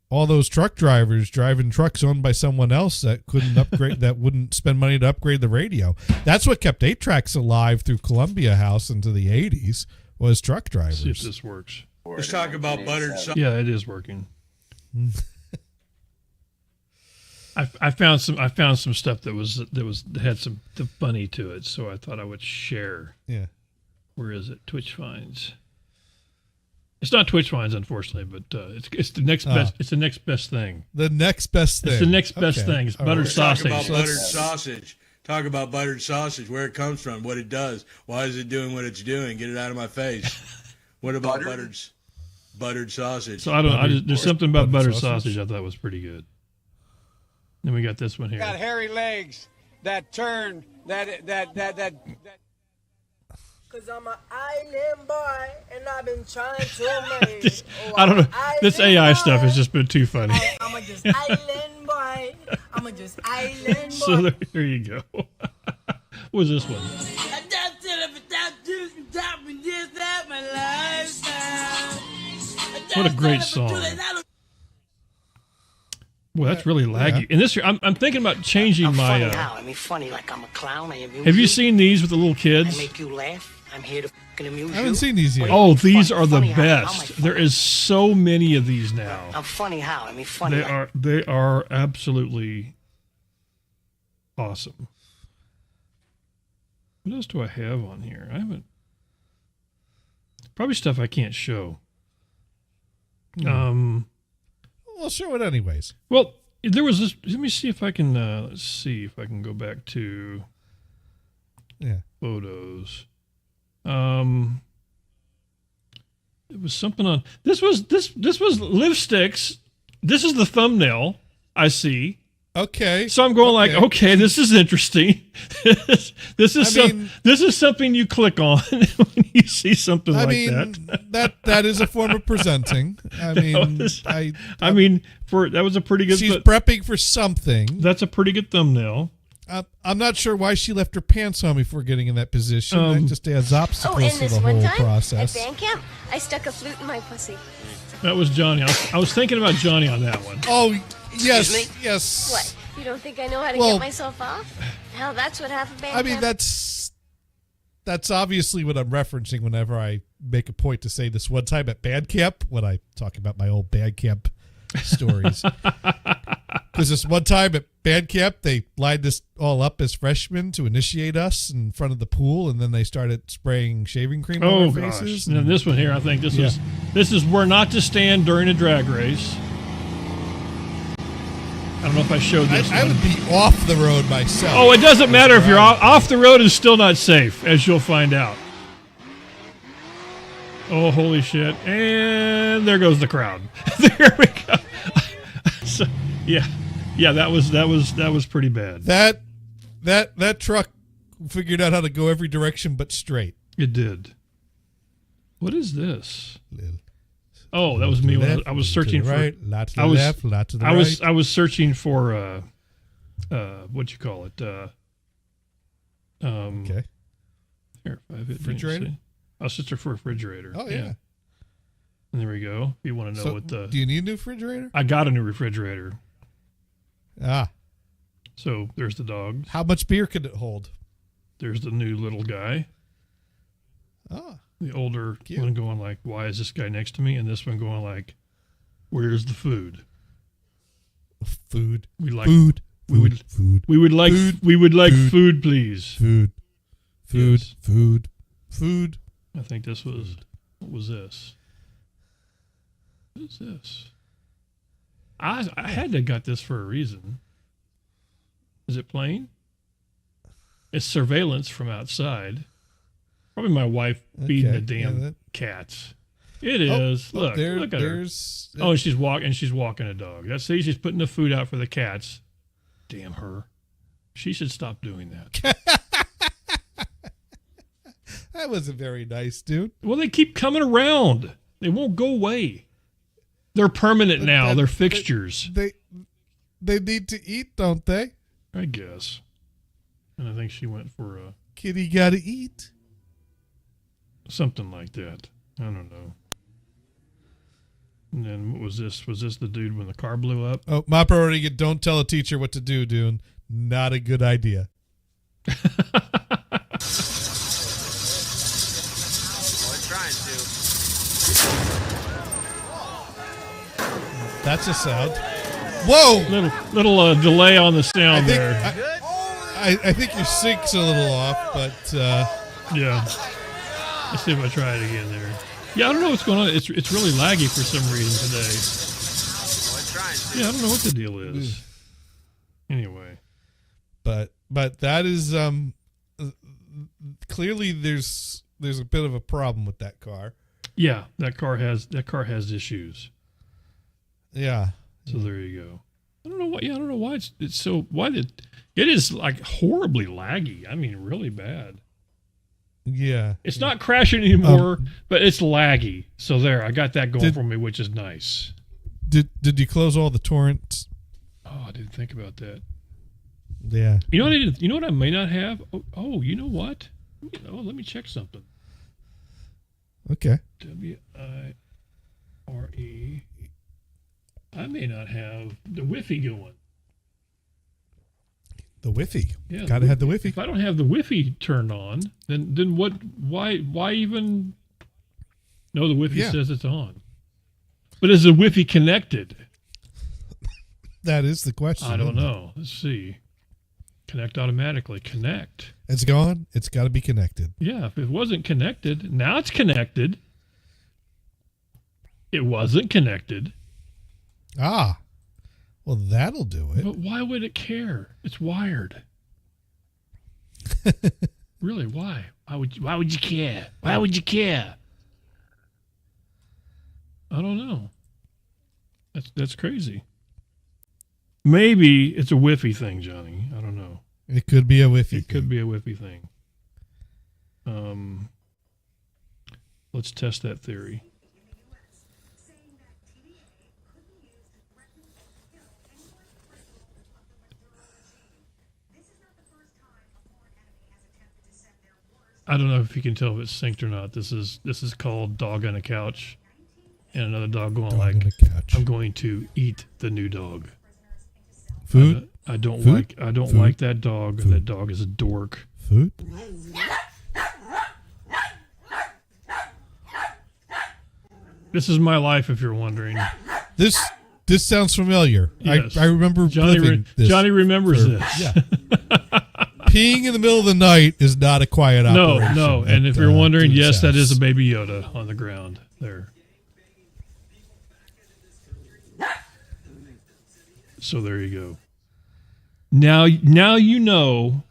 all those truck drivers driving trucks owned by someone else that couldn't upgrade, that wouldn't spend money to upgrade the radio. That's what kept 8-tracks alive through Columbia House into the 80s was truck drivers. See if this works. Let's talk about buttered sausage. Yeah, it is working. I found some stuff that had some funny to it, so I thought I would share. Yeah. Where is it? Twitch Finds. It's not Twitch Finds, unfortunately, but it's the next best. It's the next best thing. The next best thing. It's the next best thing. It's buttered sausage. Talk about buttered sausage. Talk about buttered sausage. Where it comes from. What it does. Why is it doing what it's doing? Get it out of my face. What about buttered sausage? So I don't. There's something about buttered sausage I thought was pretty good. Then we got this one here. Got hairy legs that turn that. Cause I'm an island boy and I've been trying to make. I don't know. This AI stuff has just been too funny. I'm just island boy. I'm just island boy. So there you go. What was this one? What a great song. Well, that's really laggy. Yeah. And this year, I'm thinking about changing I'm my. funny how? I mean, funny like I'm a clown. I amuse Have you seen these with the little kids? I make you laugh. I'm here to fucking amuse you. I haven't seen these yet. Oh, these are the best. There is so many of these now. I'm funny how? I mean, funny. They are absolutely awesome. What else do I have on here? I haven't. Probably stuff I can't show. Well, show it anyways. Well, there was this. Let me see if I can. Let's see if I can go back to. Photos. It was something on. This was lipsticks. This is the thumbnail I see. Okay. So I'm going okay, this is interesting. This is something you click on when you see something that. That is a form of presenting. I mean, that was a pretty good. She's prepping for something. That's a pretty good thumbnail. I'm not sure why she left her pants on before getting in that position. That just adds obstacles to the whole process. At band camp, I stuck a flute in my pussy. That was Johnny. I was thinking about Johnny on that one. Oh, yes, yes. What? You don't think I know how to get myself off? Hell, that's what half a band camp. I mean, that's obviously what I'm referencing whenever I make a point to say this one time at band camp when I talk about my old band camp stories. Because this one time at band camp, they lined us all up as freshmen to initiate us in front of the pool, and then they started spraying shaving cream on our faces. And this one here, I think this is where not to stand during a drag race. I don't know if I showed this. I would be off the road myself. Oh, it doesn't matter if you're off the road. Is still not safe, as you'll find out. Oh, holy shit! And there goes the crowd. There we go. So, yeah, that was pretty bad. That truck figured out how to go every direction but straight. It did. What is this? Oh, that was me when I was searching for. Right, lot to the left, lot to the right. I was searching for what you call it? Okay. Here, if I hit refrigerator. I was searching for a refrigerator. Oh yeah. And there we go. If you want to know what the. Do you need a new refrigerator? I got a new refrigerator. Ah. So there's the dog. How much beer could it hold? There's the new little guy. Ah. The older one going like, why is this guy next to me? And this one going like, where's the food? Food. We like food. We would like food, please. Food. Yes. Food. I think this was. What was this? What is this? I had to got this for a reason. Is it playing? It's surveillance from outside. Probably my wife feeding the damn cats. It is. Look at her. Oh, and she's walking a dog. See, she's putting the food out for the cats. Damn her. She should stop doing that. That wasn't very nice, dude. Well, they keep coming around. They won't go away. They're permanent now. They're fixtures. They need to eat, don't they? I guess. And I think she went for a... Kitty gotta eat. Something like that. I don't know. And then what was this? Was this the dude when the car blew up? Oh, my priority, don't tell a teacher what to do, Dune. Not a good idea. That's a sound. Whoa! Little delay on the sound there. I think your sync's a little off, but yeah. Let's see if I try it again there. Yeah, I don't know what's going on. It's really laggy for some reason today. Yeah, I don't know what the deal is. Anyway, but that is clearly there's a bit of a problem with that car. Yeah, that car has issues. Yeah. So there you go. I don't know why. Yeah, I don't know why it's so. Why did it is like horribly laggy. I mean, really bad. Yeah. It's not crashing anymore, but it's laggy. So there, I got that going for me, which is nice. Did you close all the torrents? Oh, I didn't think about that. Yeah. You know what? You know what I may not have. Oh, you know what? Let me check something. Okay. WIRE. I may not have the Wi-Fi going. The Wi-Fi. Yeah, gotta have the Wi-Fi. If I don't have the Wi-Fi turned on, then what? Why even? No, the Wi-Fi says it's on. But is the Wi-Fi connected? That is the question. I don't know. Let's see. Connect automatically. Connect. It's gone. It's got to be connected. Yeah. If it wasn't connected, now it's connected. It wasn't connected. Ah. Well, that'll do it. But why would it care? It's wired. Really? Why? Why would you care? Why would you care? I don't know. That's crazy. Maybe it's a Wi-Fi thing, Johnny. I don't know. It could be a Wi-Fi. It could be a Wi-Fi thing. Let's test that theory. I don't know if you can tell if it's synced or not. This is called Dog on a Couch, and another dog going I'm going to eat the new dog. Food? I don't Food? like that dog. Food. That dog is a dork. Food? This is my life, if you're wondering. This sounds familiar. Yes. I remember Johnny remembers this. Yeah. Peeing in the middle of the night is not a quiet operation. No. And if you're wondering, yes, that is a baby Yoda on the ground there. So there you go. Now you know.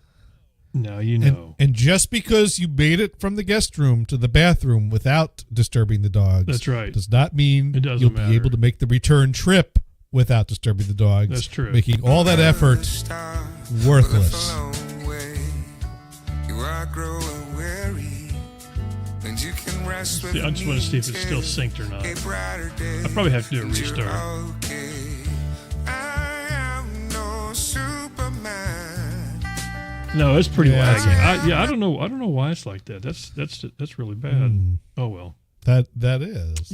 Now you know. And just because you made it from the guest room to the bathroom without disturbing the dogs, that's right, does not mean you'll be able to make the return trip without disturbing the dogs. That's true. Making all that effort worthless. See, I just want to see if it's still synced or not. I probably have to do a restart. No, it's pretty laggy. I don't know why it's like that. That's really bad. Oh well. That is.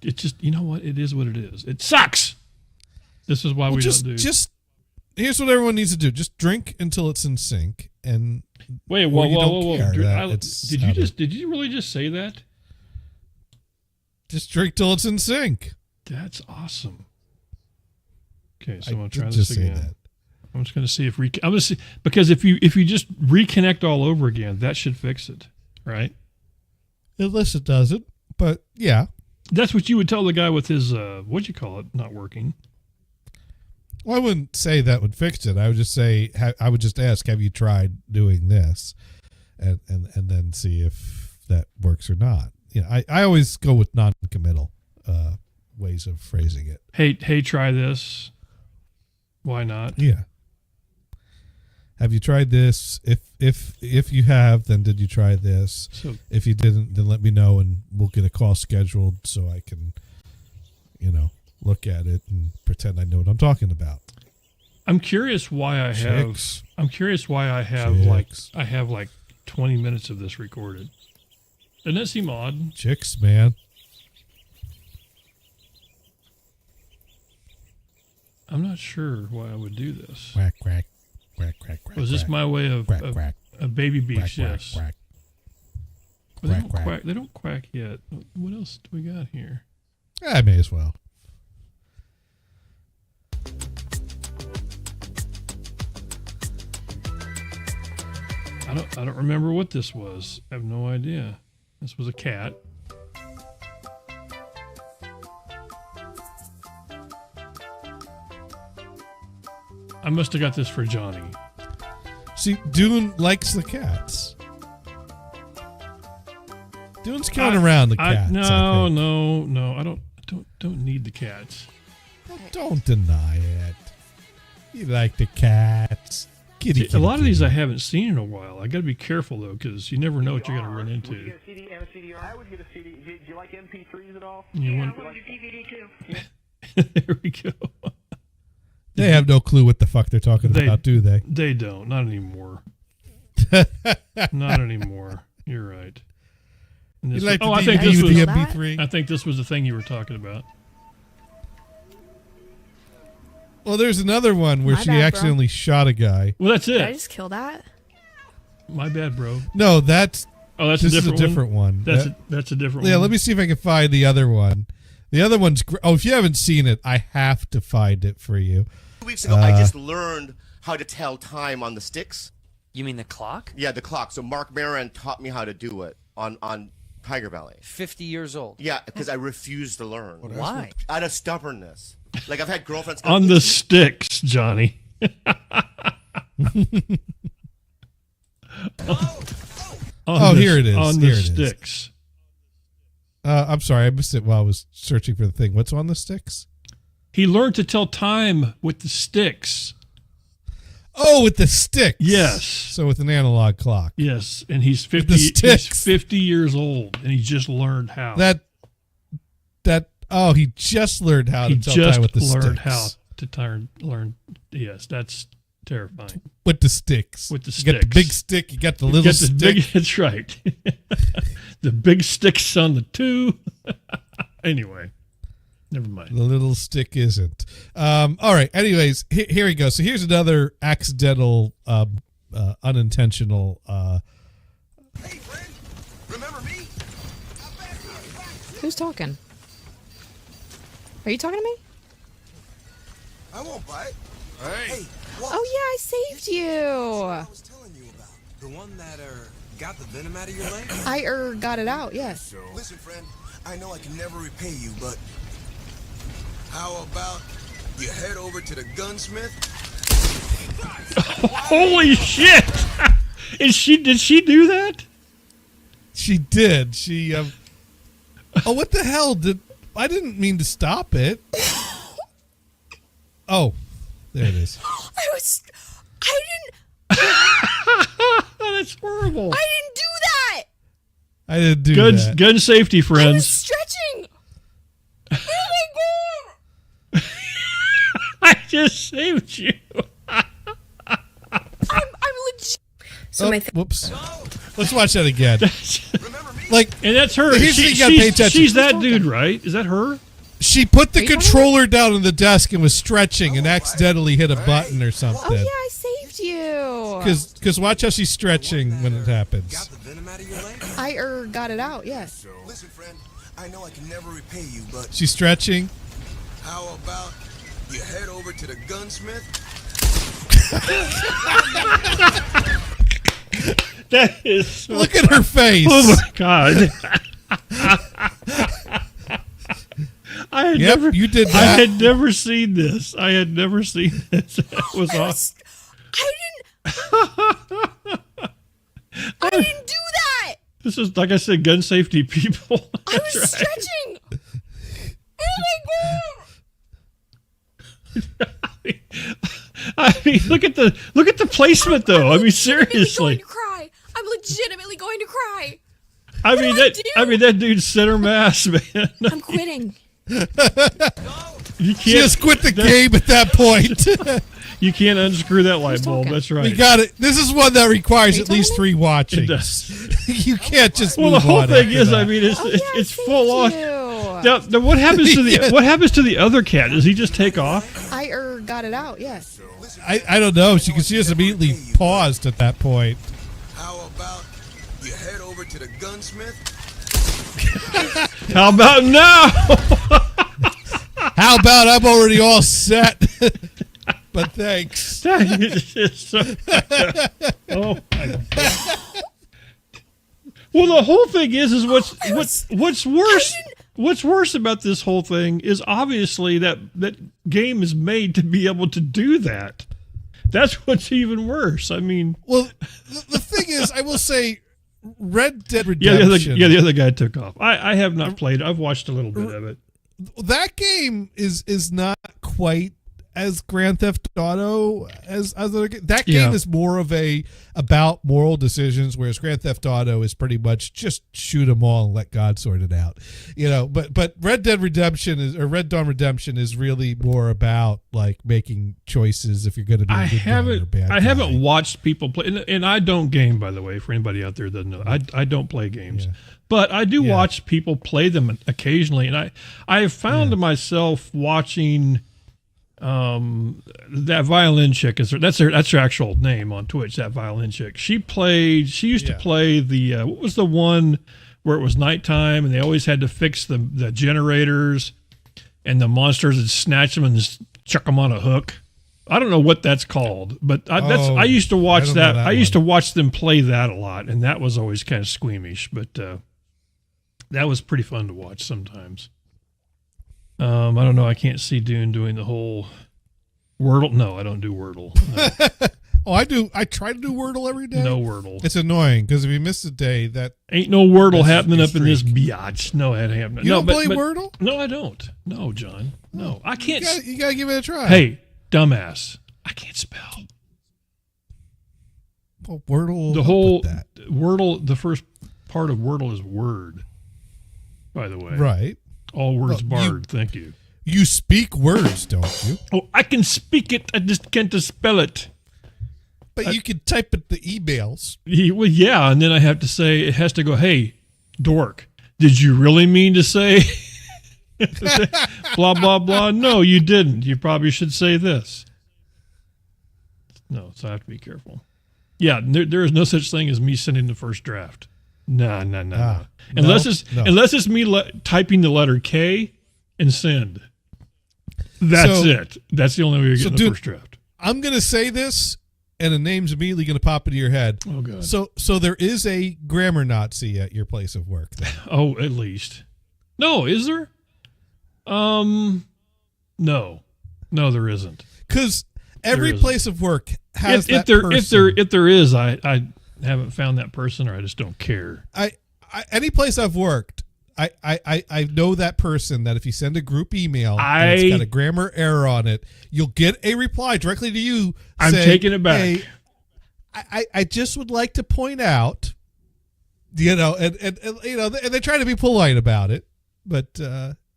It just, you know what? It is what it is. It sucks. This is why we don't do. Just here's what everyone needs to do. Just drink until it's in sync, and whoa. Did you really just say that? Just drink till it's in sync. That's awesome. Okay, so I'm gonna try this again. I'm just gonna see if I'm gonna see, because if you just reconnect all over again, that should fix it, right? Unless it doesn't, but yeah, that's what you would tell the guy with his what'd you call it, not working. Well, I wouldn't say that would fix it. I would just say, I would just ask, have you tried doing this, and then see if that works or not. I always go with non-committal ways of phrasing it. Hey, try this. Why not? Yeah. Have you tried this? If you have, then did you try this? So, if you didn't, then let me know, and we'll get a call scheduled so I can, look at it and pretend I know what I'm talking about. I'm curious why I have. Chicks. I'm curious why I have Chicks. like 20 minutes of this recorded. Doesn't that seem odd? Chicks, man. I'm not sure why I would do this. Quack, quack, quack, quack, quack. Was this my way of quack, quack, baby beefs? quack, Yes. quack, But quack, quack. They don't quack yet. What else do we got here? I may as well. I don't remember what this was. I have no idea. This was a cat. I must have got this for Johnny. See, Dune likes the cats. Dune's coming around the cats. No. I don't need the cats. Well, don't deny it. You like the cats. Kitty, A lot of these I haven't seen in a while. I got to be careful though, because you never know what you're going to run into. Would you get a CD and a CD-R? I would get a CD. Do you like MP3s at all? You I want would do DVD too. There we go. They have no clue what the fuck they're talking about, do they? They don't. Not anymore. Not anymore. You're right. And this like I the think DVD this with was the MP3? I think this was the thing you were talking about. Well, there's another one where My she bad, bro. accidentally shot a guy. Well, that's Did I it. just kill that? My bad, bro. No, that's This is a different one. That's a different one. Yeah, let me see if I can find the other one. The other one's if you haven't seen it, I have to find it for you. 2 weeks ago, I just learned how to tell time on the sticks. You mean the clock? Yeah, the clock. So Mark Maron taught me how to do it on Tiger Valley. 50 years old. Yeah, because I refused to learn. Why? Out of stubbornness. Like I've had girlfriends on the sticks, Johnny. Here it is. On Here the it is. sticks. I'm sorry, I missed it while I was searching for the thing. What's on the sticks? He learned to tell time with the sticks. Oh, with the sticks. Yes. So with an analog clock. Yes, and he's 50. The sticks. He's 50 years old, and he just learned how. He just learned how to tell time with the sticks. He just learned how to learn. Yes, that's terrifying. With the sticks. With the You sticks. got the big stick. You got the little stick. That's right. The big sticks on the two. Anyway, never mind. The little stick isn't. All right. Anyways, here we go. So here's another accidental, unintentional. Hey, friend, remember me? Who's talking? Are you talking to me? I won't bite. Hey. Oh yeah, I saved you. I was telling you about the one that got the venom out of your leg. I got it out. Yes. Listen, friend, I know I can never repay you, but how about you head over to the gunsmith? Holy shit! Did she do that? She did. She. Oh, what the hell? I didn't mean to stop it. Oh, there it is. I didn't. That's horrible. I didn't do that. I didn't do that. Gun safety, I was friends. stretching. Oh my god! I just saved you. I'm legit. So whoops. Let's watch that again. And that's her. Here's the thing you gotta pay attention. She's that dude, right? Is that her? She put the controller down on the desk and was stretching and accidentally hit a button or something. Oh yeah, I saved you. Because watch how she's stretching when it happens. I got it out. Yes. Listen, friend, I know I can never repay you, but She's stretching. how about you head over to the gunsmith? That is so Look at her face. Oh my god. You did that. I had never seen this. I had never seen this. It was awesome. I didn't do that. This is, like I said, gun safety people. I was stretching. Oh my god! I mean, look at the placement, though. I mean, seriously. Going to cry. I'm legitimately going to cry. I mean that dude's center mass, man. I'm quitting. You can't just quit the game at that point. You can't unscrew that light bulb. That's right. We got it. This is one that requires at least 3 watchings. It does. You can't just. Well, move the whole on thing after is, that. I mean, it's full on. Now, what happens to the what happens to the other cat? Does he just take off? I got it out. Yes. I don't know. She can see us immediately paused at that point. How about you head over to the gunsmith? How about now? How about I'm already all set? But thanks. Oh my God. Well, the whole thing is what's worse. What's worse about this whole thing is obviously that game is made to be able to do that. That's what's even worse. I mean, well, the thing is, I will say, Red Dead Redemption. Yeah, the other guy took off. I have not played. I've watched a little bit of it. That game is not quite as Grand Theft Auto as other. That game is more of about moral decisions, whereas Grand Theft Auto is pretty much just shoot them all and let God sort it out, you know. But Red Dead Redemption Red Dawn Redemption is really more about like making choices if you're going to be. I haven't watched people play, and I don't game, by the way, for anybody out there that doesn't know. I don't play games. Yeah. But I do watch people play them occasionally, and I have found myself watching that violin chick. That's her actual name on Twitch. That violin chick. She used to play the what was the one where it was nighttime and they always had to fix the generators, and the monsters would snatch them and just chuck them on a hook. I don't know what that's called, but I used to watch that. I used to watch them play that a lot, and that was always kind of squeamish, but that was pretty fun to watch sometimes. I don't know. I can't see Dune doing the whole Wordle. No, I don't do Wordle. No. Oh, I do. I try to do Wordle every day. No Wordle. It's annoying because if you miss a day, that ain't no Wordle happening up in this biatch. No, it ain't happening. You don't play Wordle? No, I don't. No, John. No, I can't. You gotta give it a try. Hey, dumbass! I can't spell. Well, Wordle. The whole Wordle. The first part of Wordle is word. By the way, right. All words barred. Thank you. You speak words, don't you? Oh, I can speak it. I just can't spell it. But you can type it the emails. Well, yeah, and then I have to say, it has to go, hey, dork, did you really mean to say blah, blah, blah? No, you didn't. You probably should say this. No, so I have to be careful. Yeah, there is no such thing as me sending the first draft. No. Unless it's me typing the letter K and send. That's it. That's the only way you're getting the first draft. I'm going to say this, and a name's immediately going to pop into your head. Oh, God. So there is a grammar Nazi at your place of work, then. Oh, at least. No, is there? No, there isn't. Because every place of work has if there is, I haven't found that person, or I just don't care. Any place I've worked, I know that person that if you send a group email and it's got a grammar error on it, you'll get a reply directly to you. I'm taking it back. Hey, I just would like to point out, and they try to be polite about it, but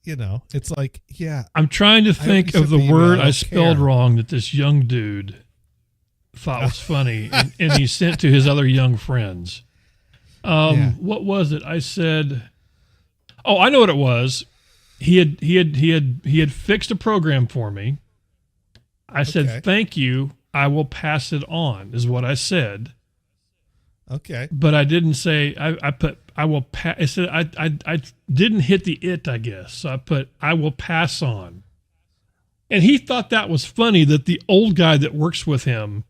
it's like, yeah. I'm trying to think of the word I spelled wrong that this young dude thought was funny, and he sent to his other young friends. What was it? I said, oh, I know what it was. He had fixed a program for me. I said, thank you. I will pass it on, is what I said. Okay. But I didn't say, I put, I will pass. I said, I didn't hit the it, I guess. So I put, I will pass on. And he thought that was funny that the old guy that works with him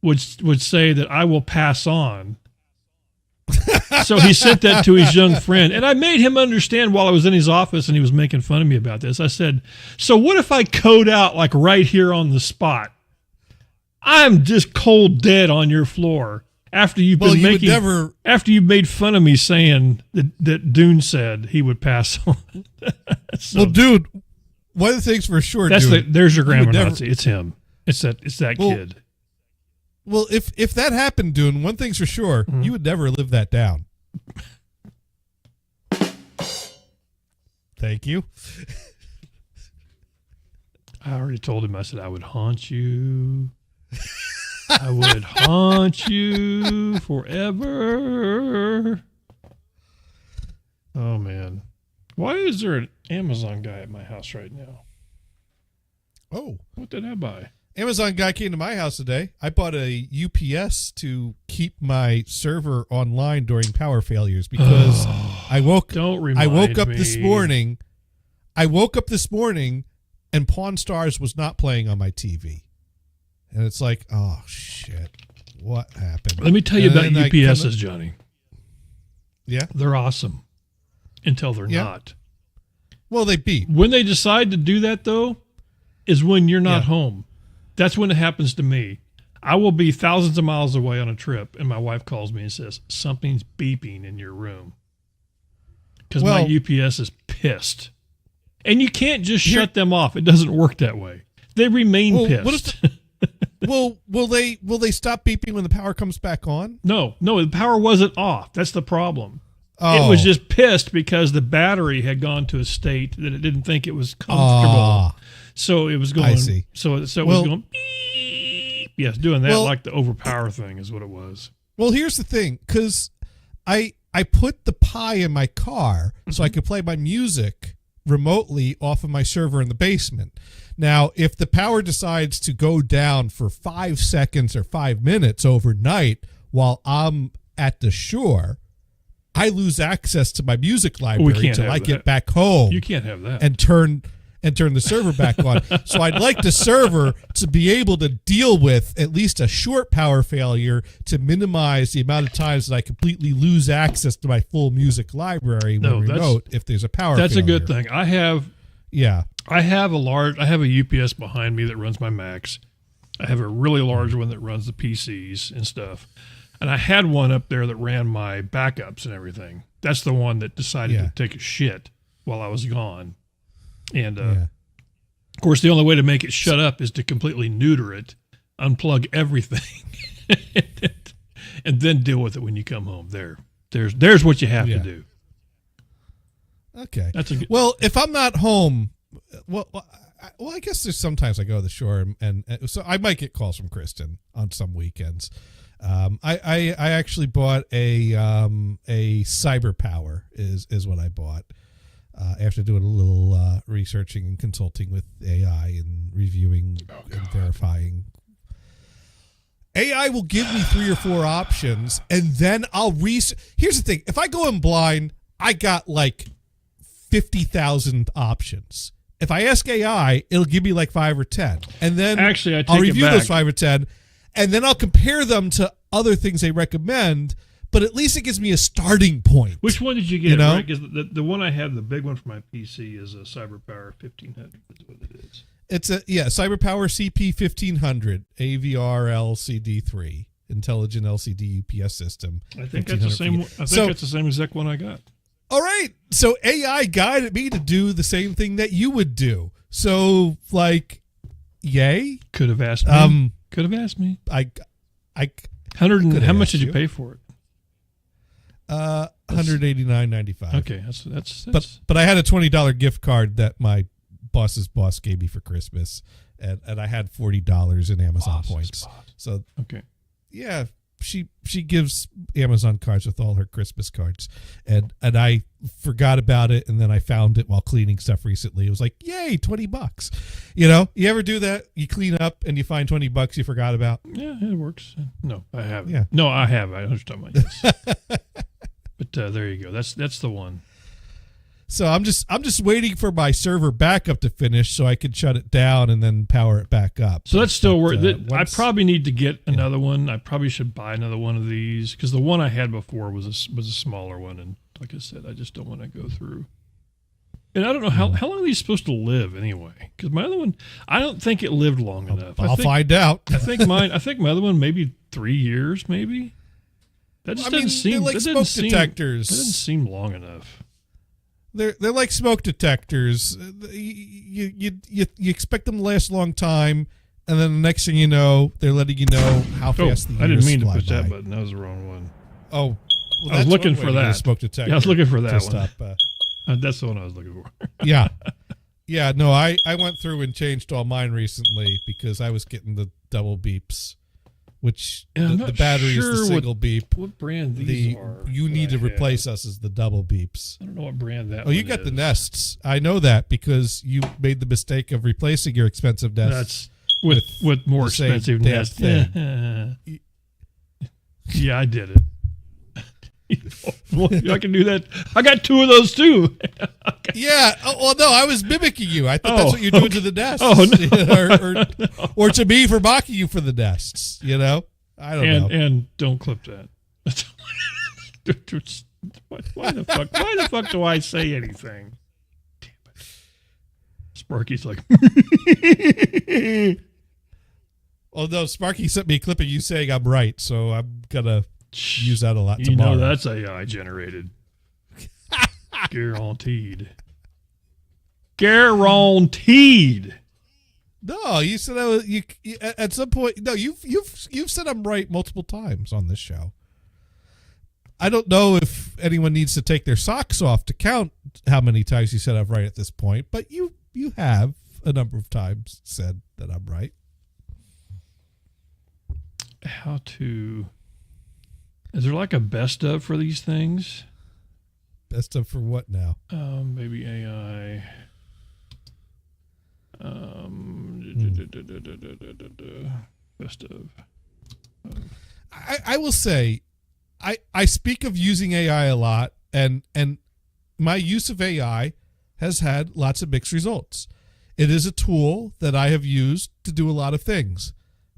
would say that I will pass on. So he sent that to his young friend, and I made him understand while I was in his office and he was making fun of me about this. I said, so what if I code out like right here on the spot? I'm just cold dead on your floor, After you've Well, been you would making, never- after you made fun of me saying that Dune said he would pass on. So, Well, dude, one of the things for sure, that's dude, there's your you grammar would never- Nazi. It's him. It's that kid. Well, if that happened, Dune, one thing's for sure, you would never live that down. Thank you. I already told him. I said I would haunt you. I would haunt you forever. Oh man, why is there an Amazon guy at my house right now? Oh, what did I buy? Amazon guy came to my house today. I bought a UPS to keep my server online during power failures because I woke up this morning. I woke up this morning and Pawn Stars was not playing on my TV. And it's like, oh shit. What happened? Let me tell you about UPSs, Johnny. Yeah. They're awesome until they're not. Well, they beep. When they decide to do that though, is when you're not home. That's when it happens to me. I will be thousands of miles away on a trip, and my wife calls me and says, something's beeping in your room. Because my UPS is pissed. And you can't just shut them off. It doesn't work that way. They remain pissed. Will they stop beeping when the power comes back on? No, the power wasn't off. That's the problem. It was just pissed because the battery had gone to a state that it didn't think it was comfortable. So it was going. I see. So it was going beep. Yes, doing that like the overpower thing is what it was. Well, here's the thing, because I put the Pi in my car so I could play my music remotely off of my server in the basement. Now, if the power decides to go down for 5 seconds or 5 minutes overnight while I'm at the shore, I lose access to my music library until I get back home. You can't have that. And turn the server back on. So I'd like the server to be able to deal with at least a short power failure to minimize the amount of times that I completely lose access to my full music library with remote if there's a power failure. That's a good thing. I have a UPS behind me that runs my Macs. I have a really large one that runs the PCs and stuff. And I had one up there that ran my backups and everything. That's the one that decided to take a shit while I was gone. And, of course, the only way to make it shut up is to completely neuter it, unplug everything, and then deal with it when you come home. There's what you have to do. Okay. That's a good. Well, if I'm not home, I guess there's sometimes I go to the shore and so I might get calls from Kristen on some weekends. I actually bought a Cyber Power is what I bought. After doing a little researching and consulting with AI and reviewing and verifying. AI will give me 3 or 4 options, and then I'll research. Here's the thing. If I go in blind, I got like 50,000 options. If I ask AI, it'll give me like 5 or 10. And then actually, I'll review those 5 or 10, and then I'll compare them to other things they recommend. But at least it gives me a starting point. Which one did you get? Right? Because the one I have, the big one for my PC, is a CyberPower 1500. That's what it is. It's a CyberPower CP 1500 AVR LCD3 intelligent LCD UPS system. I think that's the same. I think it's the same exact one I got. All right, so AI guided me to do the same thing that you would do. So like, yay. Could have asked me. Could have asked me. I. How much did you pay for it? $189.95. Okay, that's but I had a $20 gift card that my boss's boss gave me for Christmas, and I had $40 in Amazon points. So okay, yeah, she gives Amazon cards with all her Christmas cards, and I forgot about it, and then I found it while cleaning stuff recently. It was like, yay, $20. You know, you ever do that? You clean up and you find $20 you forgot about. Yeah, it works. No, I haven't. Yeah. No, I have. I understand my yes. But there you go. That's the one. So I'm just waiting for my server backup to finish so I can shut it down and then power it back up. So that's still worth it. I probably need to get another one. I probably should buy another one of these because the one I had before was a smaller one, and like I said, I just don't want to go through. And I don't know how long are these supposed to live anyway? Because my other one, I don't think it lived long enough. I'll find out. I think my other one maybe 3 years, maybe. That just I doesn't mean, seem they're like that smoke doesn't seem- detectors. That doesn't seem long enough. They're like smoke detectors. You expect them to last a long time, and then the next thing you know, they're letting you know how fast the years I didn't mean to fly push that by. button. That was the wrong one. Oh, well, I was that's looking one way for to get a that. smoke detector. Yeah, I was looking for that to one. Stop, That's the one I was looking for. yeah. Yeah, no, I went through and changed all mine recently because I was getting the double beeps, which the battery is the single beep. What brand these are? You need to replace us as the double beeps. I don't know what brand that. Oh, you one got is. the Nests. I know that because you made the mistake of replacing your expensive Nests. That's with more the same expensive damn Nest. thing. Yeah, I did it. I can do that. I got 2 of those too. Yeah. Oh, well, no, I was mimicking you. I thought that's what you're doing to the Nests. Oh, no. or to me for mocking you for the Nests. You know, I don't know. And don't clip that. Why the fuck? Why the fuck do I say anything? Damn it. Sparky's like. Oh no, Sparky sent me a clip of you saying I'm right, so I'm gonna use that a lot You tomorrow. know that's AI generated. Guaranteed. Guaranteed. No, you said I was. You at some point. No, you've said I'm right multiple times on this show. I don't know if anyone needs to take their socks off to count how many times you said I'm right at this point, but you have a number of times said that I'm right. How to? Is there like a best of for these things? Best of for what now? Maybe AI. Best of. I will say, I speak of using AI a lot, and my use of AI has had lots of mixed results. It is a tool that I have used to do a lot of things,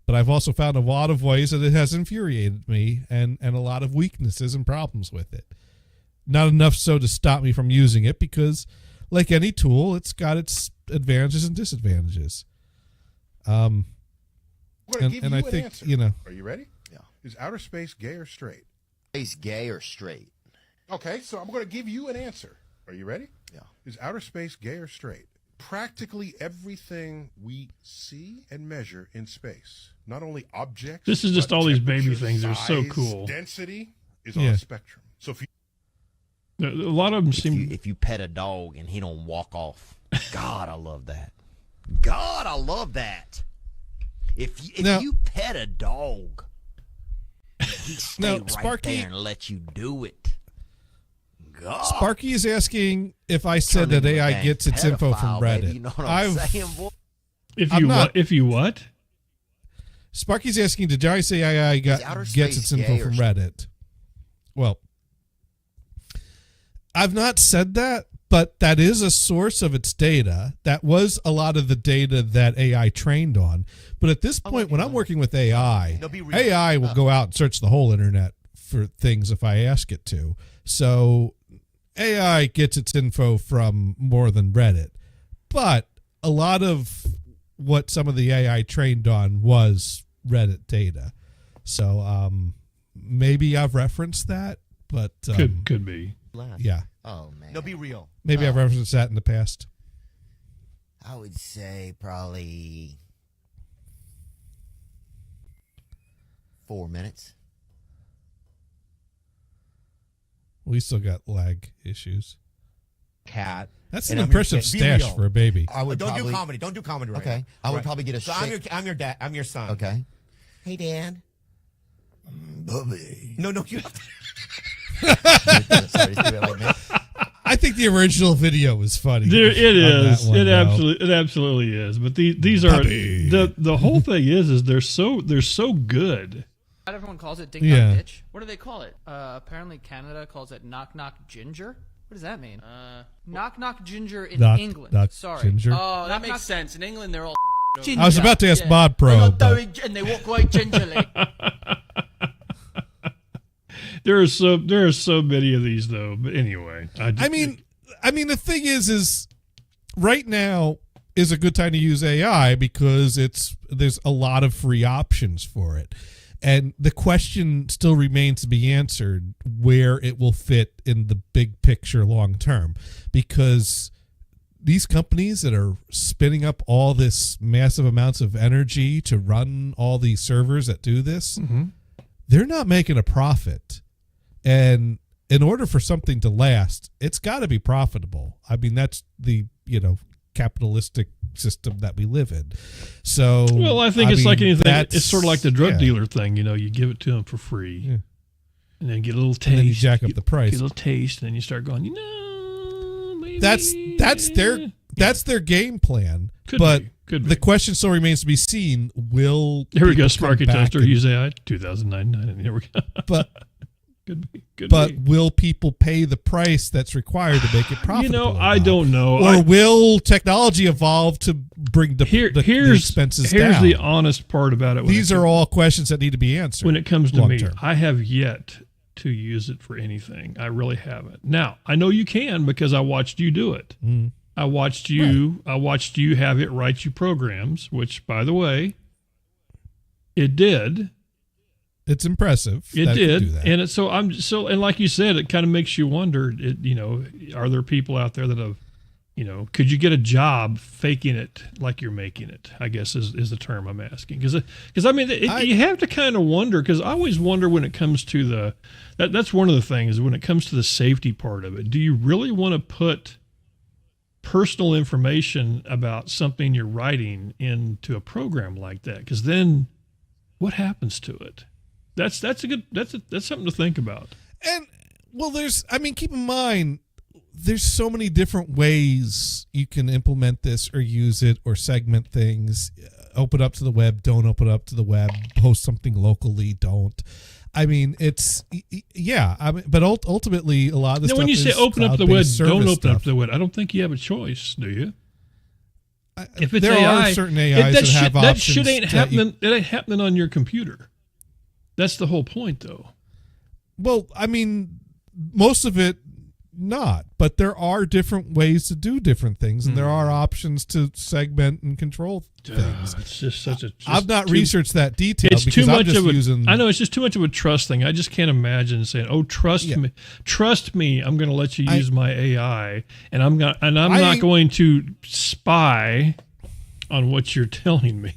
but I've also found a lot of ways that it has infuriated me and a lot of weaknesses and problems with it. Not enough so to stop me from using it because, like any tool, it's got its advantages and disadvantages. I'm going to give you I an think, answer. you know. Are you ready? Yeah. Is outer space gay or straight? Space gay or straight? Okay, so I'm going to give you an answer. Are you ready? Yeah. Is outer space gay or straight? Practically everything we see and measure in space, not only objects. This is just but all these baby temperature, things. They're so size, cool. Density is on a spectrum. So if you A lot of them seem. If you pet a dog and he don't walk off, God, I love that. God, I love that. If you pet a dog, he stay right Sparky, there and let you do it. God. Sparky is asking if I said that AI gets its info from Reddit. Baby, you know what I'm saying, boy? If you what? Sparky's asking, did Johnny say AI gets its info from Reddit? Well, I've not said that, but that is a source of its data. That was a lot of the data that AI trained on. But at this point, when I'm working with AI, AI will go out and search the whole internet for things if I ask it to. So AI gets its info from more than Reddit. But a lot of what some of the AI trained on was Reddit data. So maybe I've referenced that, but could be. Yeah. Oh man. No, be real. Maybe I've referenced that in the past. I would say probably 4 minutes. We still got lag issues. Cat. That's an impressive stash for a baby. I would Don't probably, do comedy. Don't do comedy right Okay. now. I would Right. probably get a So I'm your dad. I'm your son. Okay. Hey, Dad. Bubby. No, you. I think the original video was funny. It is. One, It absolutely is. But these are Puppy. the whole thing is they're so good. Not everyone calls it Ding Yeah. Dong Ditch. What do they call it? Apparently Canada calls it Knock Knock Ginger. What does that mean? Knock Knock Ginger in Knock England. Knock Sorry. Ginger. Oh, that makes sense. In England, they're all ginger. I was about to ask Bod Pro. They got but- doughy and they walk away gingerly. There are so many of these though. But anyway, I mean, the thing is right now is a good time to use AI because there's a lot of free options for it. And the question still remains to be answered where it will fit in the big picture long term, because these companies that are spinning up all this massive amounts of energy to run all these servers that do this, they're not making a profit. And in order for something to last, it's got to be profitable. I mean, that's the, capitalistic system that we live in. So, well, I think it's like anything. It's sort of like the drug dealer thing. You give it to them for free, and then get a little taste. And then you jack up the price. Get a little taste, and then you start going. Maybe. That's their game plan. Could be. The question still remains to be seen. Will here we go? Sparky Toaster use AI 2009, and here we go. But could be. Will people pay the price that's required to make it profitable? I don't know. Or will technology evolve to bring the expenses down? Here's the honest part about it. These are all questions that need to be answered. When it comes to me, term. I have yet to use it for anything. I really haven't. Now, I know you can because I watched you do it. I watched you. Right. I watched you have it write you programs, which, by the way, it did. It's impressive. It did, and and like you said, it kind of makes you wonder. Are there people out there that have, could you get a job faking it like you're making it? I guess is the term I'm asking. Because I mean, you have to kind of wonder. Because I always wonder when it comes to that's one of the things when it comes to the safety part of it. Do you really want to put personal information about something you're writing into a program like that? Because then, what happens to it? That's something to think about. And keep in mind, there's so many different ways you can implement this or use it or segment things. Open up to the web, don't open up to the web, post something locally, don't. I mean, but ultimately a lot of this stuff when you is say open up the web, don't open up the web. I don't think you have a choice, do you? If it's there AI, are certain AIs that have options. That shit ain't happening. It ain't happening on your computer. That's the whole point, though. Well, I mean, most of it not, but there are different ways to do different things, and there are options to segment and control things. It's just I've not researched that detail. It's because too much of I know it's just too much of a trust thing. I just can't imagine saying, "Oh, trust me. I'm going to let you use my AI, and I'm not going to spy on what you're telling me."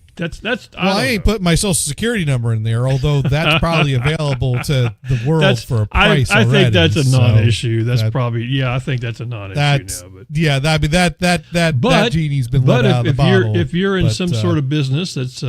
I ain't putting my social security number in there, although that's probably available to the world for a price. I think that's a non-issue. I think that's a non-issue now. That genie's been let out of the bottle. If you're in some sort of business that's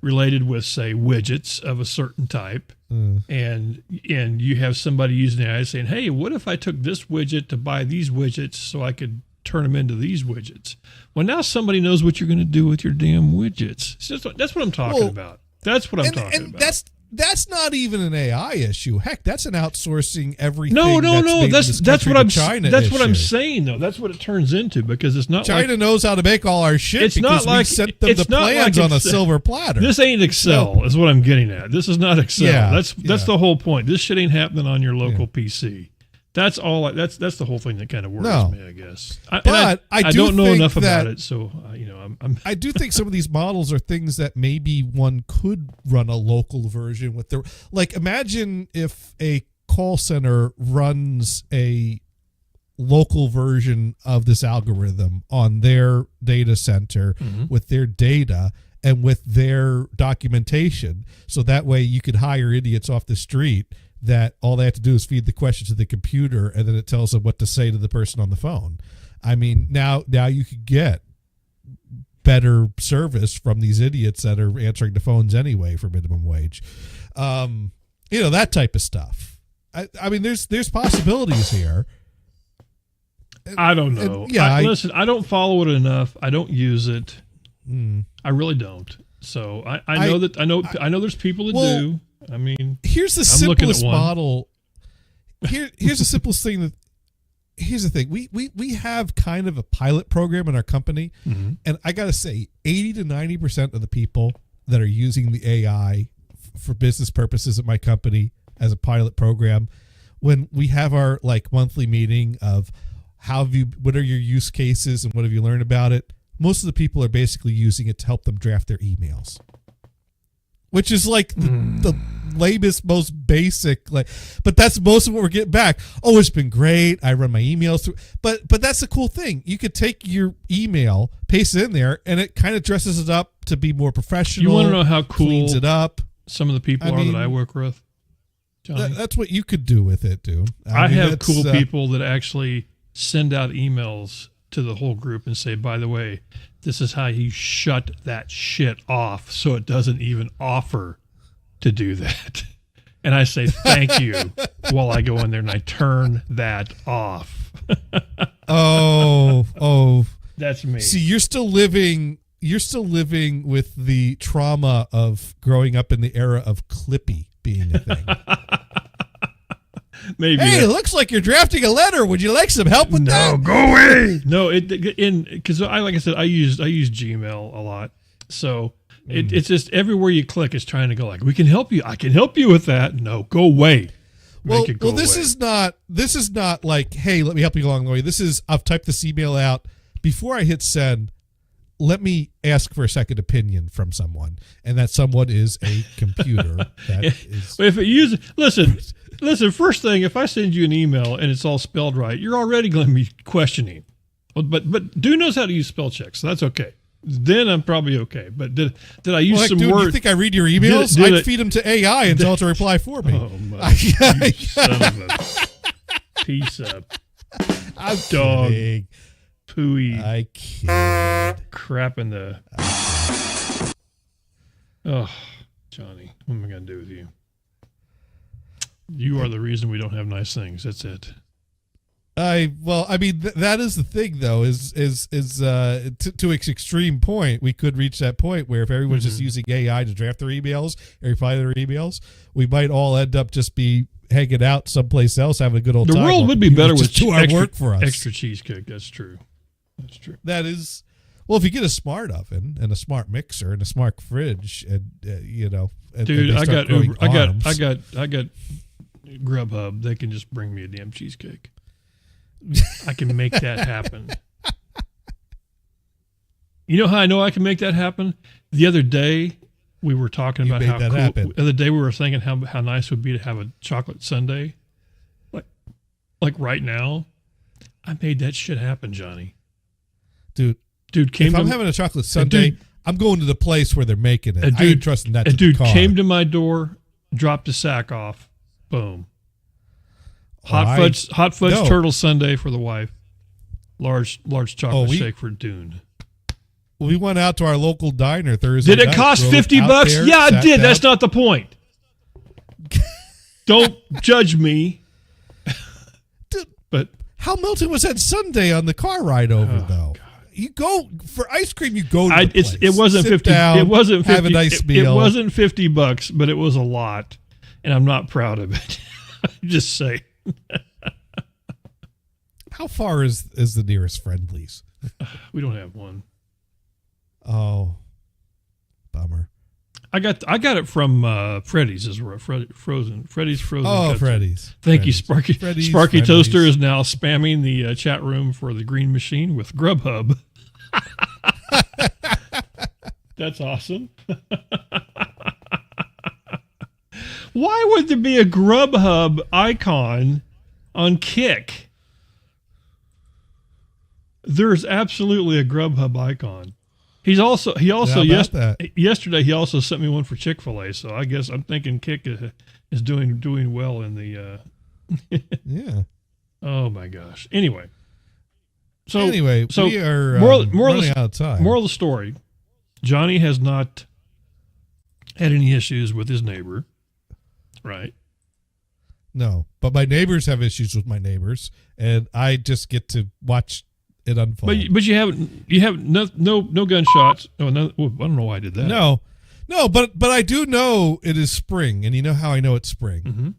related with, say, widgets of a certain type, and you have somebody using AI saying, "Hey, what if I took this widget to buy these widgets so I could turn them into these widgets?" Well, now somebody knows what you're going to do with your damn widgets. That's what I'm talking about. That's what I'm talking about. That's not even an AI issue. Heck, that's an outsourcing everything. No. That's what I'm China. That's what I'm saying, though. That's what it turns into, because it's not China knows how to make all our shit. It's not like we sent them the plans on a silver platter. This ain't Excel, is what I'm getting at. This is not Excel. That's the whole point. This shit ain't happening on your local PC. That's all. That's the whole thing that kind of worries me, I guess. I don't know enough about it, so I do think some of these models are things that maybe one could run a local version with their. Like, imagine if a call center runs a local version of this algorithm on their data center with their data and with their documentation, so that way you could hire idiots off the street that all they have to do is feed the question to the computer, and then it tells them what to say to the person on the phone. I mean, now you could get better service from these idiots that are answering the phones anyway for minimum wage. That type of stuff. I mean, there's possibilities here. I don't know. Listen, I don't follow it enough. I don't use it. I really don't. So I know there's people that do. I mean, here's the simplest model. Here's the simplest thing. Here's the thing. We have kind of a pilot program in our company, and I got to say, 80 to 90% of the people that are using the AI for business purposes at my company as a pilot program, when we have our monthly meeting of what are your use cases and what have you learned about it, most of the people are basically using it to help them draft their emails. which is like the lamest, most basic. Like, but that's most of what we're getting back. Oh, it's been great. I run my emails through. But that's the cool thing. You could take your email, paste it in there, and it kind of dresses it up to be more professional. You want to know how cool cleans it up. Some of the people that I work with? Johnny? That's what you could do with it, dude. I have cool people that actually send out emails to the whole group and say, by the way, this is how you shut that shit off so it doesn't even offer to do that. And I say, thank you, while I go in there and I turn that off. Oh. That's me. See, you're still living with the trauma of growing up in the era of Clippy being a thing. Maybe. Hey, it looks like you're drafting a letter. Would you like some help with that? No, go away. No, because like I said, I use Gmail a lot. So it's just everywhere you click, it's trying to go like, we can help you. I can help you with that. No, go away. This is not like, hey, let me help you along the way. This is, I've typed this email out. Before I hit send, let me ask for a second opinion from someone, and that someone is a computer. If it uses, listen. First thing, if I send you an email and it's all spelled right, you're already going to be questioning. But Dune knows how to use spell checks, so that's okay. Then I'm probably okay. But did I use some words? You think I read your emails? I'd feed them to AI and tell it to reply for me. Oh my! You son of a piece of dog. Kidding. Pooey. I kid. Crap in the. Oh, Johnny, what am I going to do with you? You are the reason we don't have nice things. That's it. That is the thing, though, is to its extreme point, we could reach that point where if everyone's just using AI to draft their emails and reply to their emails, we might all end up just be hanging out someplace else, having a good old time. The world would be better with do our work for us. Extra cheesecake. That's true. That's true. That is, well, if you get a smart oven and a smart mixer and a smart fridge, and dude, I got Grubhub. They can just bring me a damn cheesecake. I can make that happen. You know how I know I can make that happen? The other day we were talking about how cool. The other day we were thinking how nice it would be to have a chocolate sundae. Like right now, I made that shit happen, Johnny. Dude, if I'm having a chocolate sundae, I'm going to the place where they're making it. I ain't trusting that. A dude came to my door, dropped a sack off, boom. Hot fudge turtle sundae for the wife. Large chocolate shake for Dune. We went out to our local diner Thursday. Did it cost $50? Yeah, it did. That's not the point. Don't judge me. But how melting was that sundae on the car ride over, though? God. You go for ice cream. You go to the place. It wasn't Sit 50. Down, it wasn't 50. Have a nice meal. It wasn't $50, but it was a lot, and I'm not proud of it. Just say. How far is the nearest Friendly's? We don't have one. Oh, bummer. I got it from Freddy's. Is frozen. Freddy's frozen. Oh, Freddy's. Thank you, Sparky. Sparky Toaster is now spamming the chat room for the Green Machine with Grubhub. That's awesome. Why would there be a Grubhub icon on Kick? There's absolutely a Grubhub icon. He also yesterday he also sent me one for Chick-fil-A, so I guess I'm thinking Kick is doing well in the yeah. Oh my gosh. Anyway, we are running out of time. Moral of the story: Johnny has not had any issues with his neighbor, right? No, but my neighbors have issues with my neighbors, and I just get to watch it unfold. But you have no gunshots. Oh, no, I don't know why I did that. No, but I do know it is spring, and you know how I know it's spring. Mm-hmm.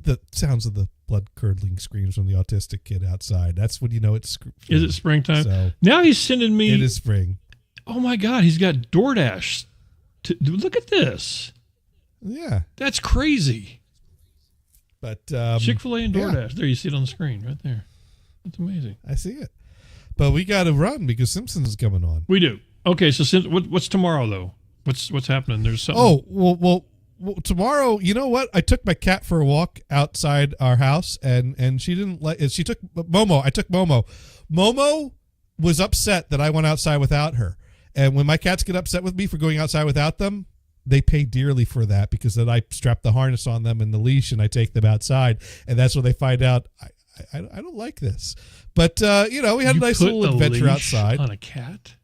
The sounds of the blood-curdling screams from the autistic kid outside. That's when you know it's spring. Is it springtime? So, now he's sending me. It is spring. Oh my God, he's got DoorDash. Look at this. Yeah. That's crazy. But Chick-fil-A and DoorDash. Yeah. There, you see it on the screen right there. That's amazing. I see it. But we got to run because Simpsons is coming on. We do. Okay, so what's tomorrow, though? What's happening? There's something. Oh, well, tomorrow, you know what? I took my cat for a walk outside our house, and she didn't let. She took Momo. I took Momo. Momo was upset that I went outside without her. And when my cats get upset with me for going outside without them, they pay dearly for that, because then I strap the harness on them and the leash and I take them outside, and that's when they find out I don't like this. But we had a nice little adventure outside. On a cat?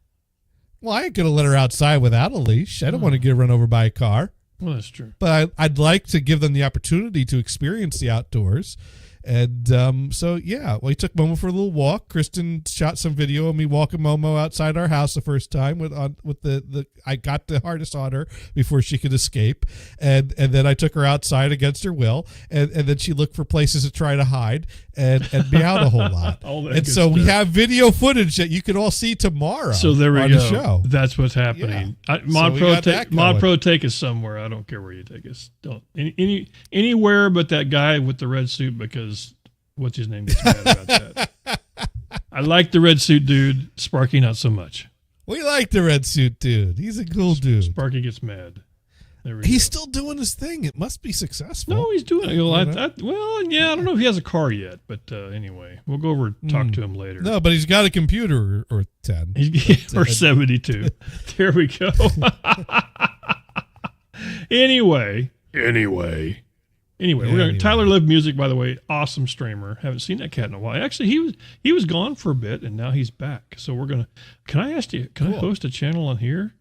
Well, I ain't gonna let her outside without a leash. I don't want to get run over by a car. Well, that's true. But I'd like to give them the opportunity to experience the outdoors. And we took Momo for a little walk. Kristen shot some video of me walking Momo outside our house the first time with the I got the harness on her before she could escape, and then I took her outside against her will, and then she looked for places to try to hide and meowed a whole lot. And so we have video footage that you can all see tomorrow. So there we on go. The show. That's what's happening. Yeah. Mod Pro, take us somewhere. I don't care where you take us. Don't anywhere but that guy with the red suit, because what's his name gets mad about that. I like the red suit dude. Sparky, not so much. We like the red suit dude. He's a cool dude. Sparky gets mad. He's still doing his thing. It must be successful. No, he's doing it. I don't know if he has a car yet, but anyway, we'll go over and talk to him later. No, but he's got a computer or 10. Or 72. There we go. Anyway, we're going Tyler Live Music, by the way, awesome streamer. Haven't seen that cat in a while. Actually, he was gone for a bit, and now he's back. So we're gonna. Can I ask you? Can I host a channel on here?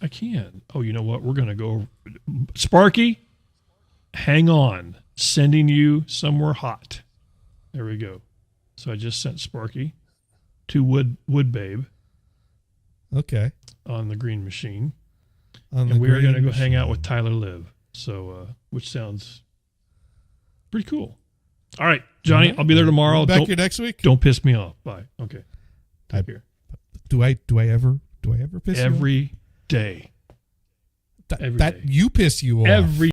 I can. Oh, you know what? We're gonna go. Sparky, hang on. Sending you somewhere hot. There we go. So I just sent Sparky to Wood Babe. Okay. On the green machine, and we're gonna go hang out with Tyler Live. So, which sounds pretty cool. All right, Johnny, I'll be there tomorrow. Back here next week. Don't piss me off. Bye. Okay. Take care. Do I ever piss you off? Every day. That you piss you off. Every